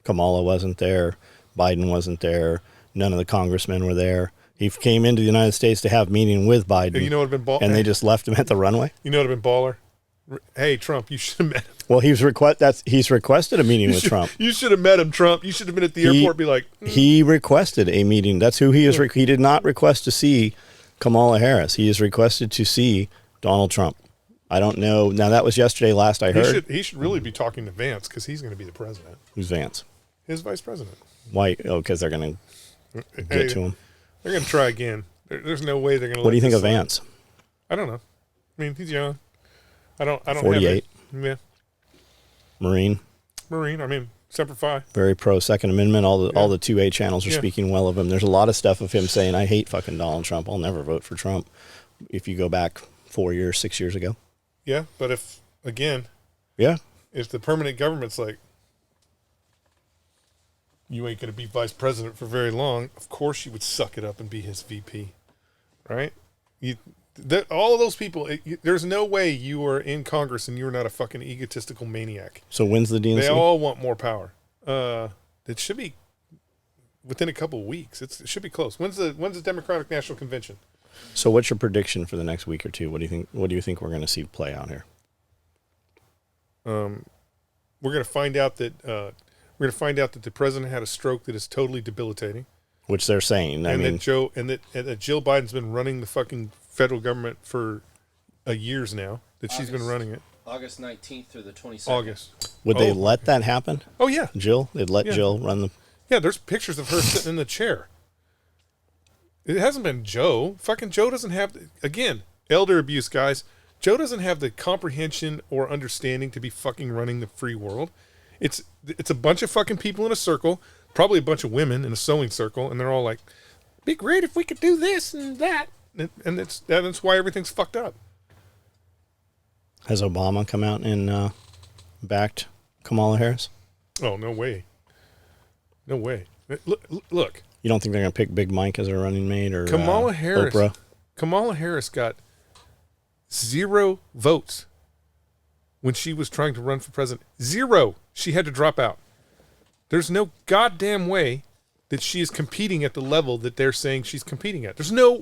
Kamala wasn't there. Biden wasn't there. None of the congressmen were there. He came into the United States to have a meeting with Biden. You know what would have been and they just left him at the runway. You know what would have been baller? Hey, Trump, you should have met him. Well, he's requested a meeting with Trump. You should have met him, Trump. You should have been at the airport and be like... He requested a meeting. That's who he is. He did not request to see Kamala Harris. He is requested to see Donald Trump. I don't know. Now, that was yesterday last I heard. He should really be talking to Vance because he's going to be the president. Who's Vance? His vice president. Why? Oh, because they're going to get to him. They're going to try again. There's no way they're going to. What do you think of Vance? I don't know. I mean, he's young. I don't. 48. Yeah. Marine. I mean, Semper Fi. Very pro Second Amendment. All the 2A channels are speaking well of him. There's a lot of stuff of him saying, "I hate fucking Donald Trump. I'll never vote for Trump." If you go back 4 years, 6 years ago. Yeah, but if the permanent government's like, you ain't going to be vice president for very long, of course you would suck it up and be his VP, right? All of those people, there's no way you are in Congress and you're not a fucking egotistical maniac. So when's the DNC? They all want more power. It should be within a couple of weeks. It should be close. When's the Democratic National Convention? So what's your prediction for the next week or two? What do you think we're going to see play out here? We're going to find out that the president had a stroke that is totally debilitating. Which they're saying. And that Jill Biden's been running the fucking federal government for years now. That she's been running it. August 19th through the 22nd. August. Would they let that happen? Oh yeah, Jill? They'd let Yeah. Jill run the... yeah. There's pictures of her sitting in the chair. It hasn't been Joe. Fucking Joe doesn't have. Again, elder abuse, guys. Joe doesn't have the comprehension or understanding to be fucking running the free world. It's a bunch of fucking people in a circle, probably a bunch of women in a sewing circle, and they're all like, "Be great if we could do this and that," and that's why everything's fucked up. Has Obama come out and backed Kamala Harris? Oh, no way. No way. Look. You don't think they're going to pick Big Mike as a running mate or Kamala Harris? Oprah? Kamala Harris got 0 votes when she was trying to run for president. 0. She had to drop out. There's no goddamn way that she is competing at the level that they're saying she's competing at. There's no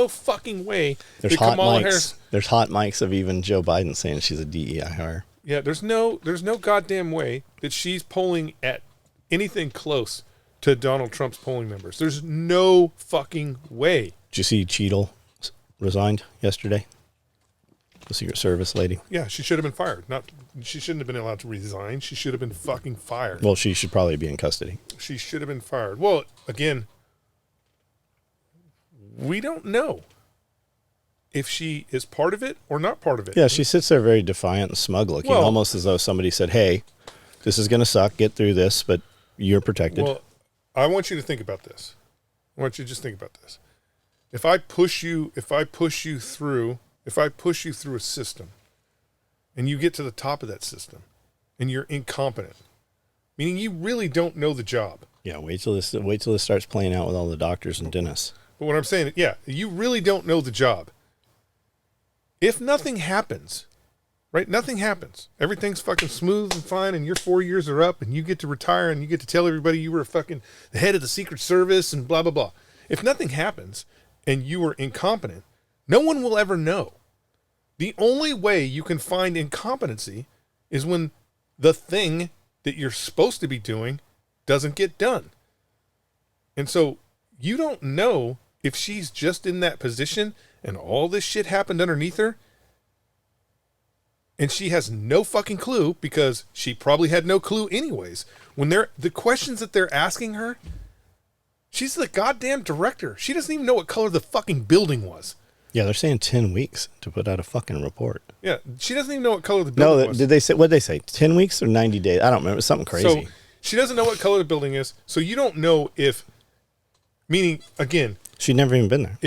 fucking way There's that hot Kamala mics. Harris. There's hot mics of even Joe Biden saying she's a DEI hire. Yeah, there's no goddamn way that she's polling at anything close to Donald Trump's polling numbers. There's no fucking way. Did you see Cheadle resigned yesterday? The Secret Service lady. Yeah, she should have been fired. She shouldn't have been allowed to resign. She should have been fucking fired. Well, she should probably be in custody. She should have been fired. Well, again, we don't know if she is part of it or not part of it. Yeah, she sits there very defiant and smug looking, Well- almost as though somebody said, "Hey, this is going to suck. Get through this, but you're protected." Well, I want you to think about this. I want you to just think about this. If I push you through a system and you get to the top of that system and you're incompetent, meaning you really don't know the job. Yeah, wait till this starts playing out with all the doctors and dentists. But what I'm saying, yeah, you really don't know the job. If nothing happens, right? Nothing happens. Everything's fucking smooth and fine, and your 4 years are up, and you get to retire, and you get to tell everybody you were fucking the head of the Secret Service, and blah, blah, blah. If nothing happens, and you are incompetent, no one will ever know. The only way you can find incompetency is when the thing that you're supposed to be doing doesn't get done. And so you don't know if she's just in that position and all this shit happened underneath her and she has no fucking clue, because she probably had no clue anyways. When the questions that they're asking her, she's the goddamn director. She doesn't even know what color the fucking building was. Yeah, they're saying 10 weeks to put out a fucking report. Yeah, she doesn't even know what color the building No, was. did they say, what did they say? 10 weeks or 90 days? I don't remember. Something crazy. So she doesn't know what color the building is. So you don't know if, meaning, again, She'd never even been there.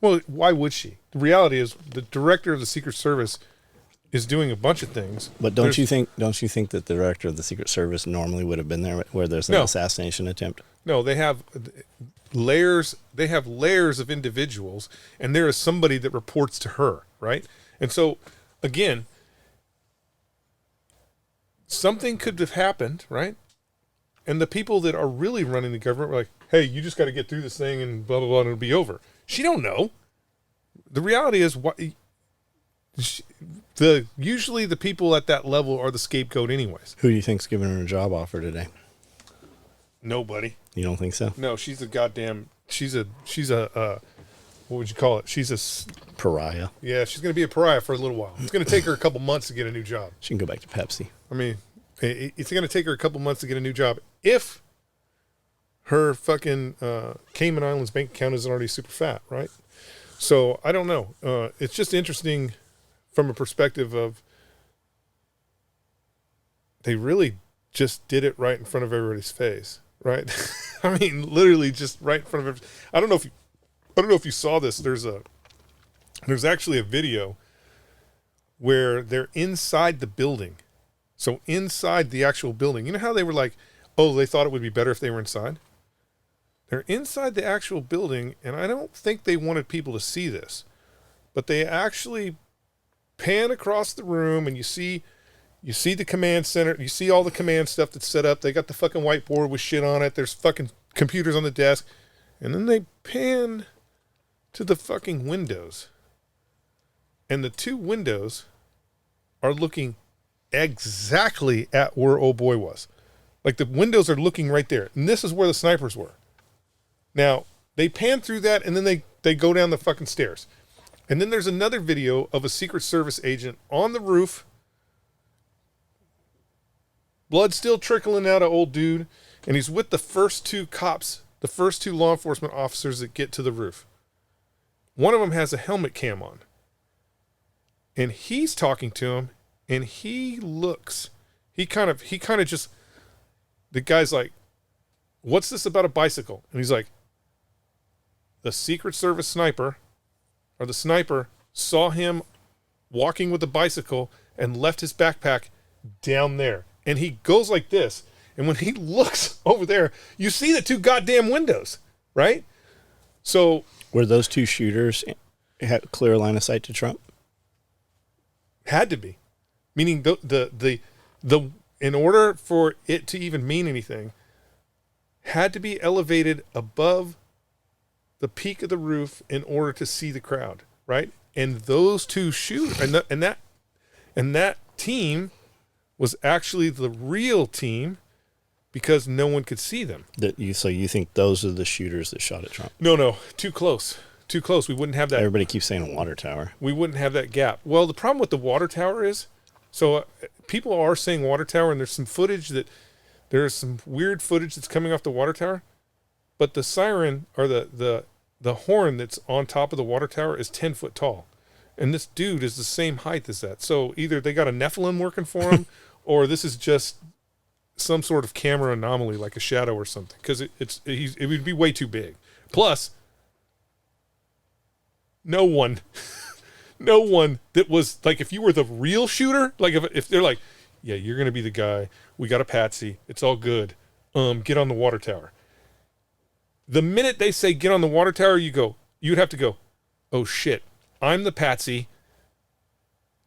well, why would she? The reality is the director of the Secret Service is doing a bunch of things. But don't you think that the director of the Secret Service normally would have been there where there's an No. assassination attempt? No, they have layers. They have layers of individuals, and there is somebody that reports to her, right? And so, again, something could have happened, right? And the people that are really running the government were like, "Hey, you just got to get through this thing, and blah blah blah, and it'll be over." She don't know. The reality is, usually the people at that level are the scapegoat, anyways. Who do you think's giving her a job offer today? Nobody. You don't think so? No, she's a goddamn. She's a. What would you call it? She's a. Pariah. Yeah, she's going to be a pariah for a little while. It's going to take her a couple months to get a new job. She can go back to Pepsi. I mean, it's going to take her a couple months to get a new job if her fucking Cayman Islands bank account isn't already super fat, right? So I don't know. It's just interesting from a perspective of they really just did it right in front of everybody's face, right? I mean, literally just right in front of everybody. I don't know if you saw this. There's actually a video where they're inside the building. So inside the actual building, you know how they were like, oh, they thought it would be better if they were inside? They're inside the actual building, and I don't think they wanted people to see this, but they actually pan across the room, and you see the command center, you see all the command stuff that's set up. They got the fucking whiteboard with shit on it. There's fucking computers on the desk, and then they pan to the fucking windows. And the two windows are looking exactly at where old boy was. Like the windows are looking right there. And this is where the snipers were. Now, they pan through that and then they go down the fucking stairs. And then there's another video of a Secret Service agent on the roof. Blood still trickling out of old dude. And he's with the first two cops, the first two law enforcement officers that get to the roof. One of them has a helmet cam on. And he's talking to him. And he looks. He kind of just... The guy's like, what's this about a bicycle? And he's like, the Secret Service sniper, or the sniper, saw him walking with a bicycle and left his backpack down there. And he goes like this. And when he looks over there, you see the two goddamn windows, right? So... Were those two shooters had clear line of sight to Trump? Had to be. Meaning the in order for it to even mean anything, had to be elevated above the peak of the roof in order to see the crowd, right? And those two shooters, and that team was actually the real team because no one could see them. So you think those are the shooters that shot at Trump? No, too close. Too close. We wouldn't have that. Everybody keeps saying a water tower. We wouldn't have that gap. Well, the problem with the water tower is, so people are saying water tower, and there's some weird footage that's coming off the water tower, but the siren or the horn that's on top of the water tower is 10 foot tall, and this dude is the same height as that. So either they got a Nephilim working for him, or this is just some sort of camera anomaly, like a shadow or something, because it would be way too big. Plus, no one that was like, if you were the real shooter, like if they're like, yeah, you're going to be the guy, we got a patsy, it's all good, get on the water tower. The minute they say get on the water tower, you'd have to go, oh shit, I'm the patsy,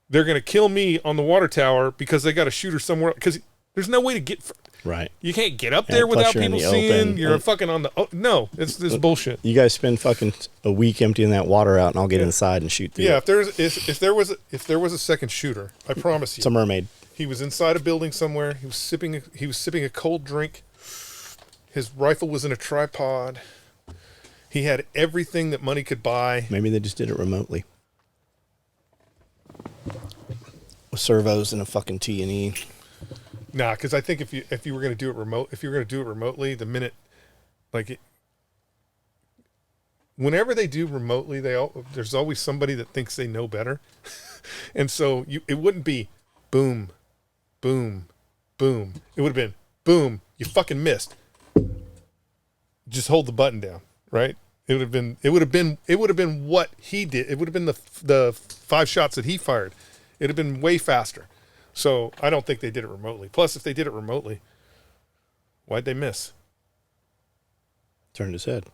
they're going to kill me on the water tower because they got a shooter somewhere, because there's no way to get... Right. You can't get up there without people seeing. Open. You're fucking on the... no, it's this bullshit. You guys spend fucking a week emptying that water out, and I'll get inside and shoot through. Yeah, it. if there was a second shooter, I promise you, It's a mermaid. he was inside a building somewhere. He was sipping a cold drink. His rifle was in a tripod. He had everything that money could buy. Maybe they just did it remotely. With servos and a fucking T&E. Nah, because I think if you were going to do it remotely, the minute, whenever they do remotely, there's always somebody that thinks they know better, and so it wouldn't be boom, boom, boom. It would have been boom. You fucking missed. Just hold the button down, right? It would have been what he did. It would have been the 5 shots that he fired. It'd have been way faster. So I don't think they did it remotely. Plus, if they did it remotely, why'd they miss? Turned his head.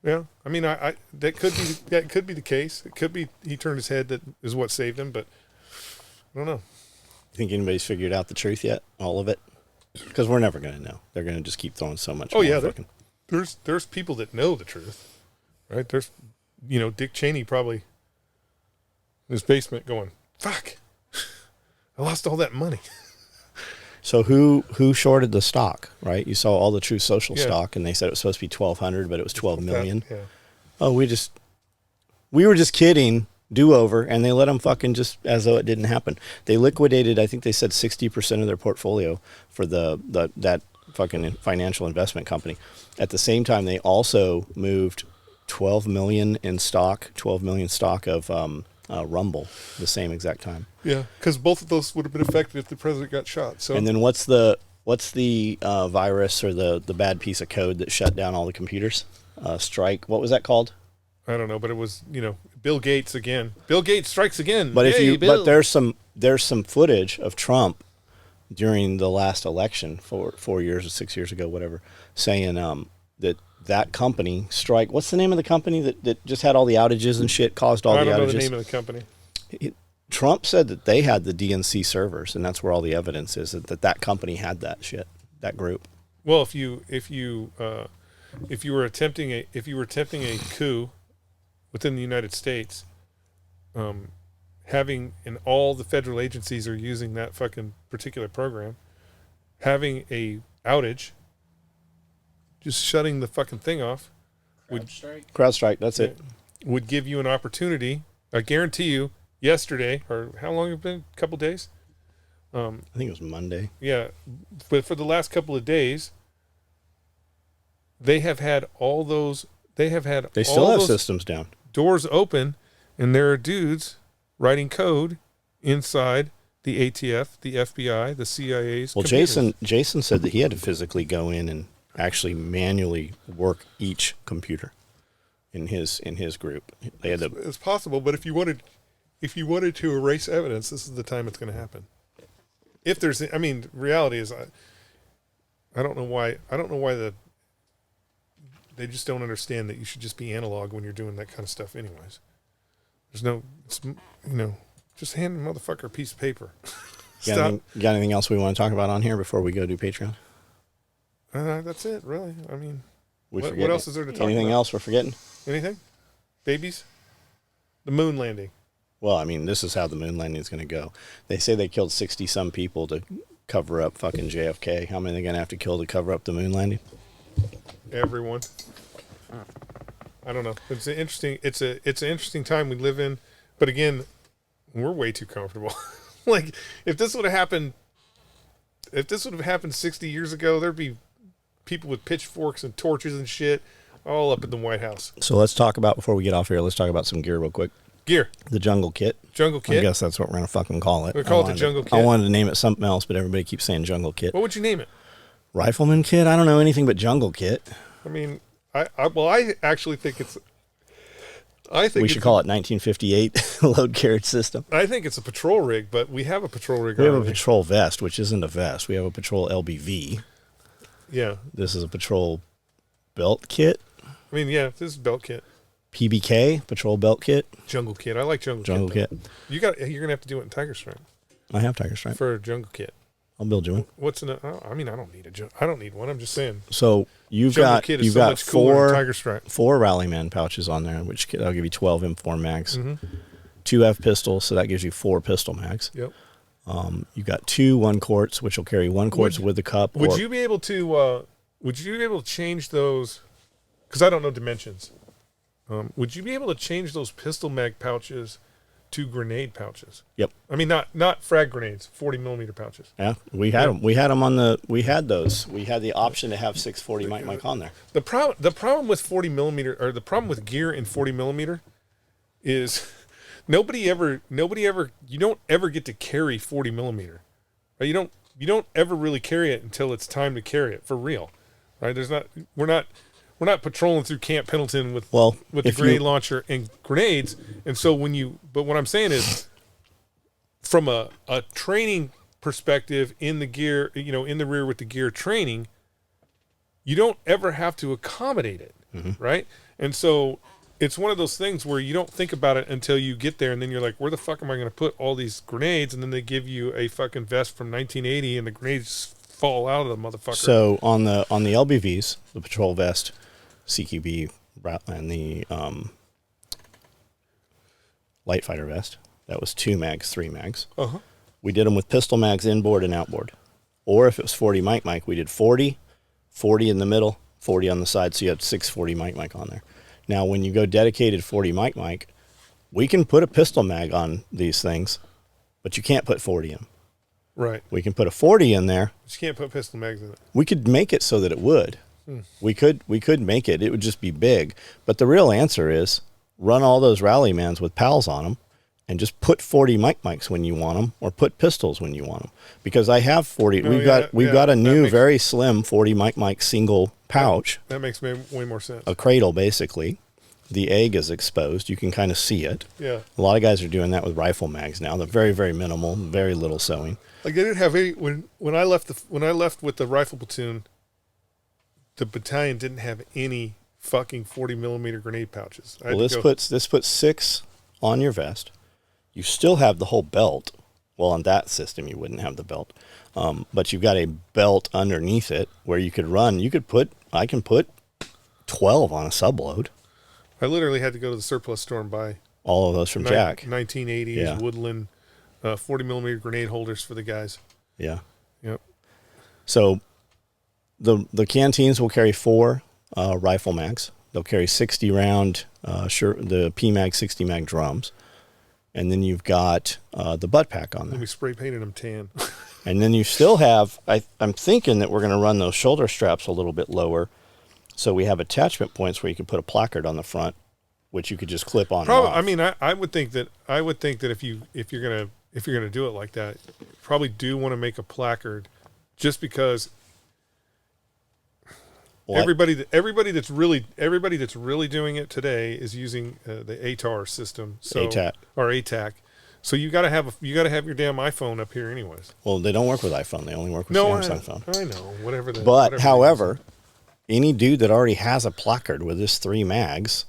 Yeah, I mean, that could be the case. It could be he turned his head. That is what saved him. But I don't know. You think anybody's figured out the truth yet? All of it? Because we're never going to know. They're going to just keep throwing so much. Oh more yeah, fucking... there's people that know the truth, right? There's, Dick Cheney probably in his basement going, "Fuck, I lost all that money." So who shorted the stock, right? You saw all the True Social stock, and they said it was supposed to be 1,200, but it was 12 million. Yeah. Oh, we were just kidding, do-over, and they let them fucking just as though it didn't happen. They liquidated, I think they said 60% of their portfolio for that fucking financial investment company. At the same time, they also moved 12 million stock of Rumble the same exact time. Yeah, because both of those would have been affected if the president got shot. So, and then what's the virus or the bad piece of code that shut down all the computers? Strike. What was that called? I don't know, but it was Bill Gates again. Bill Gates strikes again. But Bill. there's some footage of Trump during the last election 4 years or 6 years ago, whatever, saying that company Strike. What's the name of the company that just had all the outages and shit, caused all the outages? I don't know the name of the company. Trump said that they had the DNC servers, and that's where all the evidence is that company had that shit, that group. Well, if you were attempting a coup within the United States, having and all the federal agencies are using that fucking particular program, having a outage, just shutting the fucking thing off CrowdStrike, that's it. would give you an opportunity. I guarantee you, yesterday or how long have it been? A couple days. I think it was Monday. Yeah, but for the last couple of days, they have had all those. They have had. They all still have those systems down. doors open, and there are dudes writing code inside the ATF, the FBI, the CIA's. Well, computers. Jason said that he had to physically go in and actually manually work each computer in his group. They had to. It's possible, but if you wanted to erase evidence, this is the time it's going to happen. If there's, I mean, reality is, I don't know why they just don't understand that you should just be analog when you're doing that kind of stuff. Anyways, there's no, it's, just hand the motherfucker a piece of paper. Stop. Got anything else we want to talk about on here before we go do Patreon? That's it, really. I mean, What else is there to talk about? Anything else we're forgetting? Anything? Babies? The moon landing. Well, I mean, this is how the moon landing is going to go. They say they killed 60-some people to cover up fucking JFK. How many are they going to have to kill to cover up the moon landing? Everyone. I don't know. It's an interesting time we live in, but again, we're way too comfortable. Like if this would have happened 60 years ago, there'd be people with pitchforks and torches and shit all up in the White House. So let's talk about, before we get off here, let's talk about some gear real quick. Gear. The jungle kit. Jungle kit. I guess that's what we're going to fucking call it. We call it the jungle kit. I wanted to name it something else, but everybody keeps saying jungle kit. What would you name it? Rifleman kit? I don't know anything but jungle kit. I mean, I actually think it's. We should call it 1958 load carriage system. I think it's a patrol rig, but we have a patrol rig. We have already. a patrol vest, which isn't a vest. We have a patrol LBV. Yeah. This is a patrol belt kit. I mean, yeah, this is belt kit. PBK, patrol belt kit. Jungle kit. I like jungle kit. You're gonna have to do it in Tiger Stripe I have Tiger Stripe. for a jungle kit. I'll build you one. What's in it? I mean, I don't need one. I'm just saying. So you've Jungle got kit is so much cooler than Tiger Stripe. four Rallyman pouches on there, which I'll give you 12 M4 mags, Mm-hmm. 2 F pistols, so that gives you 4 pistol mags. Yep. You've got 2 1-quarts, which will carry 1 quarts with the cup. Would you be able to? Would you be able to change those? Because I don't know dimensions. Would you be able to change those pistol mag pouches to grenade pouches? Yep. I mean, not frag grenades, 40 millimeter pouches. Yeah, we had them. We had them on the. We had those. We had the option to have 640 mic on there. The problem with 40 millimeter, or the problem with gear in 40 millimeter, is nobody ever. You don't ever get to carry 40 millimeter. Right? You don't ever really carry it until it's time to carry it for real. Right? We're not patrolling through Camp Pendleton with the grenade launcher and grenades. And so but what I'm saying is, from a training perspective in the gear, in the rear with the gear training, you don't ever have to accommodate it, right? And so it's one of those things where you don't think about it until you get there, and then you're like, where the fuck am I going to put all these grenades? And then they give you a fucking vest from 1980, and the grenades fall out of the motherfucker. So on the LBVs, the patrol vest, CQB, and the light fighter vest, that was 2 mags, 3 mags. Uh-huh. We did them with pistol mags inboard and outboard. Or if it was 40 mic, we did 40 in the middle, 40 on the side, so you had 640 mic on there. Now, when you go dedicated 40 mic, we can put a pistol mag on these things, but you can't put 40 in. Right. We can put a 40 in there. But you can't put pistol mags in it. We could make it so that it would. We could make it. It would just be big. But the real answer is run all those Rallymans with pals on them and just put 40 mics when you want them, or put pistols when you want them. Because I have 40. We've got a new, very slim 40 mic single pouch. That makes way more sense. A cradle, basically. The egg is exposed. You can kind of see it. Yeah. A lot of guys are doing that with rifle mags now. They're very, very minimal, very little sewing. Like I didn't have any when I left with the rifle platoon. The battalion didn't have any fucking 40 millimeter grenade pouches. Well, this puts 6 on your vest. You still have the whole belt Well, on that system, you wouldn't have the belt. But you've got a belt underneath it where you could run. I can put 12 on a subload. I literally had to go to the surplus store and buy All of those from Jack. 1980s Yeah. Woodland 40 millimeter grenade holders for the guys. Yeah. Yep. So the canteens will carry 4 rifle mags. They'll carry 60 round, the PMag 60 mag drums. And then you've got the butt pack on And there. we spray painted them tan. And then you still have, I'm thinking that we're going to run those shoulder straps a little bit lower. So we have attachment points where you can put a placard on the front, which you could just clip on. Probably. And off. I mean, I would think that if you're gonna do it like that, you probably do want to make a placard, just because Well, everybody that's really doing it today is using the ATAR system. So ATAC. or ATAC. So you gotta have your damn iPhone up here anyways. Well, they don't work with iPhone. They only work with No, Samsung phone. I know whatever. But however, any dude that already has a placard with his 3 mags,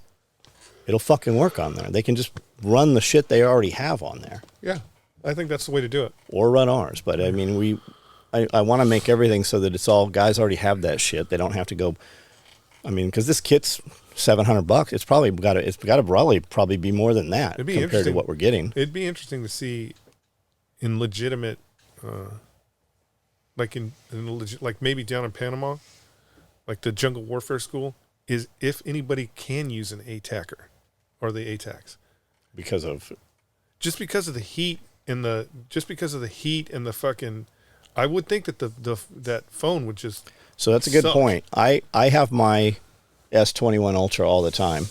it'll fucking work on there. They can just run the shit they already have on there, yeah, I think that's the way to do it. or run ours. But I mean, I want to make everything so that it's all guys already have that shit. They don't have to go. I mean, because this kit's $700. It's got to probably be more than that It'd be compared to interesting. what we're getting. It'd be interesting to see in legitimate, like like maybe down in Panama, like the jungle warfare school, is if anybody can use an ATACer or the ATACs, Because of just because of the heat and the fucking. I would think that that phone would just. So that's a good suck. point. I have my S21 Ultra all the time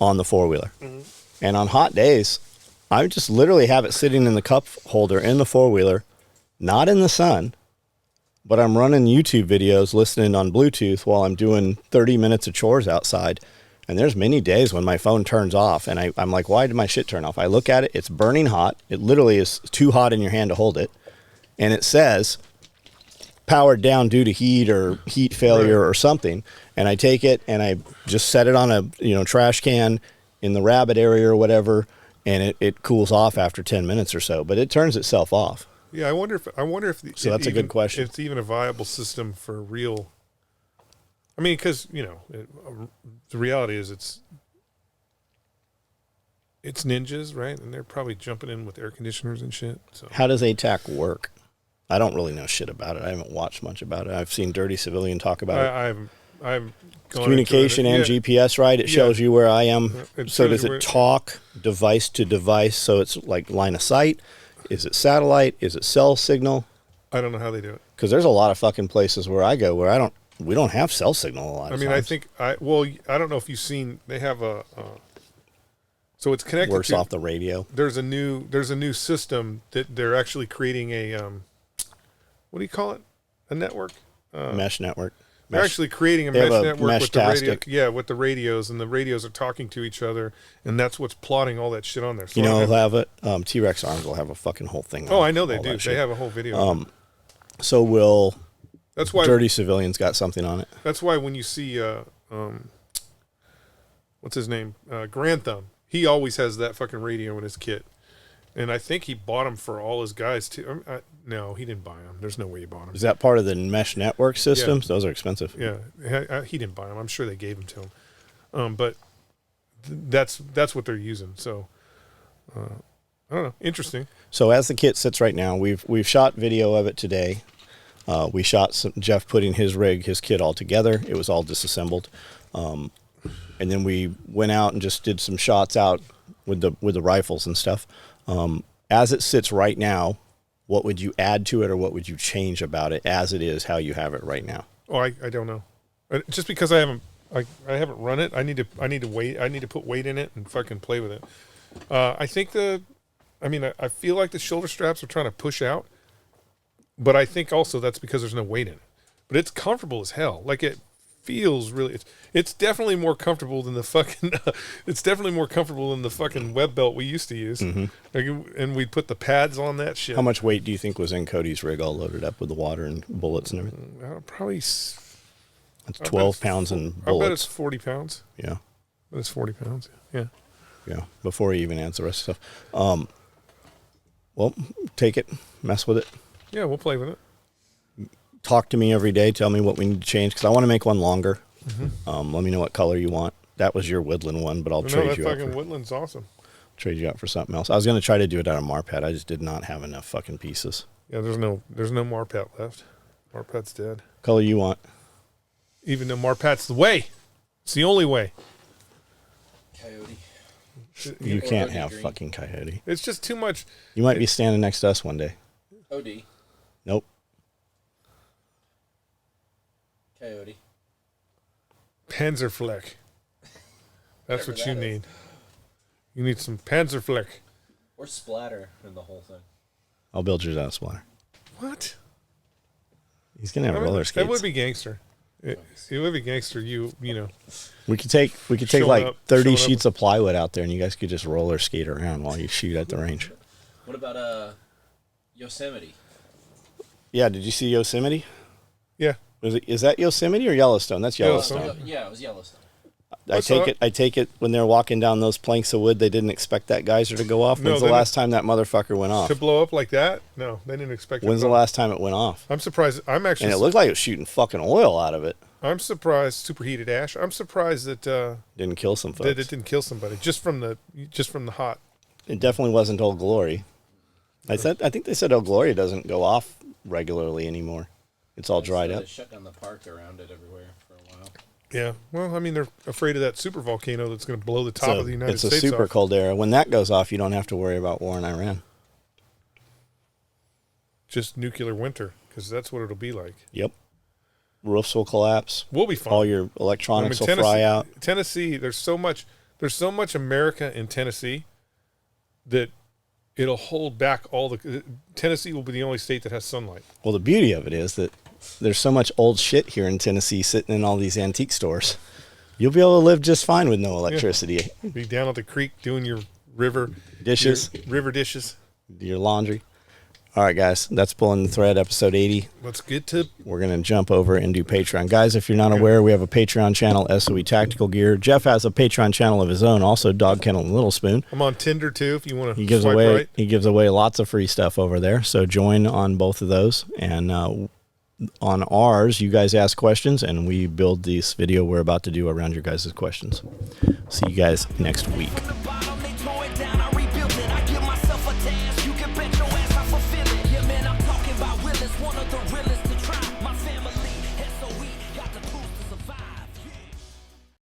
on the 4-wheeler. Mm-hmm. And on hot days, I just literally have it sitting in the cup holder in the 4-wheeler, not in the sun, but I'm running YouTube videos, listening on Bluetooth while I'm doing 30 minutes of chores outside. And there's many days when my phone turns off, and I'm like, why did my shit turn off? I look at it, it's burning hot. It literally is too hot in your hand to hold it. And it says powered down due to heat or heat failure or something. And I take it and I just set it on a trash can in the rabbit area or whatever, and it cools off after 10 minutes or so. But it turns itself off. Yeah, I wonder if. So that's a good question. If it's even a viable system for real. I mean, because the reality is it's ninjas, right? And they're probably jumping in with air conditioners and shit. So How does ATAC work? I don't really know shit about it. I haven't watched much about it. I've seen Dirty Civilian talk about it. I'm It's communication and GPS, right? It shows you where I am. It So shows does you where- it talk device to device? So it's like line of sight? Is it satellite? Is it cell signal? I don't know how they do it. Because there's a lot of fucking places where I go where we don't have cell signal a lot of I mean, times. I don't know if you've seen. They have a. So it's connected. Worse to, off the radio. There's a new system that they're actually creating a. What do you call it? A network. Mesh network. They're actually creating a They mesh have a network with the radio. Meshtastic. Yeah, with the radios, and the radios are talking to each other, and that's what's plotting all that shit on there. So You know, I they'll have it. T-Rex Arms will have a fucking whole thing. oh, on I know they all do. that They shit. have a whole video. on it. So will That's why. Dirty Civilians got something on it? That's why when you see, what's his name, Grantham, he always has that fucking radio in his kit, and I think he bought them for all his guys too. No, he didn't buy them. There's no way he bought them. Is that part of the mesh network systems? Those are expensive. Yeah, he didn't buy them. I'm sure they gave them to him, but that's what they're using. So I don't know. Interesting. So as the kit sits right now, we've shot video of it today. We shot Jeff putting his kit all together. It was all disassembled, and then we went out and just did some shots out with the rifles and stuff. As it sits right now, what would you add to it, or what would you change about it as it is, how you have it right now? Oh, I don't know. Just because I haven't run it, I need to wait. I need to put weight in it and fucking play with it. I think I feel like the shoulder straps are trying to push out, but I think also that's because there's no weight in it. But it's comfortable as hell. Like it feels really. It's definitely more comfortable than the fucking. It's definitely more comfortable than the fucking web belt we used to use. Mm-hmm. And we put the pads on that shit. How much weight do you think was in Cody's rig, all loaded up with the water and bullets and everything? Probably. It's 12 pounds in I bet it's bullets. 40 pounds. Yeah. But it's 40 pounds. Yeah. Yeah, before he even adds the rest of stuff. Well, take it, mess with it. Yeah, we'll play with it. Talk to me every day. Tell me what we need to change because I want to make one longer. Let me know what color you want. That was your woodland one, but I'll No, trade that you out fucking for, woodland's awesome. trade you out for something else. I was going to try to do it out of Marpet. I just did not have enough fucking pieces. Yeah, there's no Marpet left. Marpet's dead. Color you want? Even though Marpet's the way. It's the only way. Coyote. You Or can't OD have green. fucking coyote. It's just too much. You might be standing next to us one day. OD. Nope. Coyote. Panzerfleck. That's Whatever what you that is. need. You need some Panzerfleck. Or splatter in the whole thing. I'll build yours out of splatter. What? He's gonna have I mean, roller that skates. would be gangster. It would be gangster. You know. We could take Showing like up- 30 showing up. sheets of plywood out there, and you guys could just roller skate around while you shoot at the range. What about Yosemite? Yeah, did you see Yosemite? Yeah. Is that Yosemite or Yellowstone? That's Yellowstone. Yellowstone. Yeah, it was Yellowstone. I take it when they're walking down those planks of wood, they didn't expect that geyser to go off. No, When's the they last time that motherfucker went off? To blow up like that? No, they didn't expect it. When's the last time it went off? I'm surprised. I'm actually. And it looked like it was shooting fucking oil out of it. I'm surprised. Superheated ash. I'm surprised that Didn't kill some folks. that it didn't kill somebody just from the hot. It definitely wasn't Old Glory. I think they said Old Glory doesn't go off regularly anymore. It's all dried So up. They shut down the park around it everywhere for a while. Yeah. Well, I mean, they're afraid of that super volcano that's going to blow the top of the United It's States a super off. cold era. When that goes off, you don't have to worry about war in Iran. Just nuclear winter, because that's what it'll be like. Yep. Roofs will collapse. We'll be fine. All your electronics will fry out. Tennessee, there's so much America in Tennessee that it'll hold back all the. Tennessee will be the only state that has sunlight. Well, the beauty of it is that there's so much old shit here in Tennessee sitting in all these antique stores. You'll be able to live just fine with no electricity. Be down at the creek doing your river Dishes. your river dishes. Your laundry. All right, guys, that's Pulling the Thread, episode 80. Let's get to. We're going to jump over and do Patreon. Guys, if you're not aware, we have a Patreon channel, SOE Tactical Gear. Jeff has a Patreon channel of his own, also Dog Kennel and Little Spoon. I'm on Tinder too. If you want to, He gives swipe away right. he gives away lots of free stuff over there. So join on both of those. And on ours, you guys ask questions, and we build this video we're about to do around your guys' questions. See you guys next week. From the bottom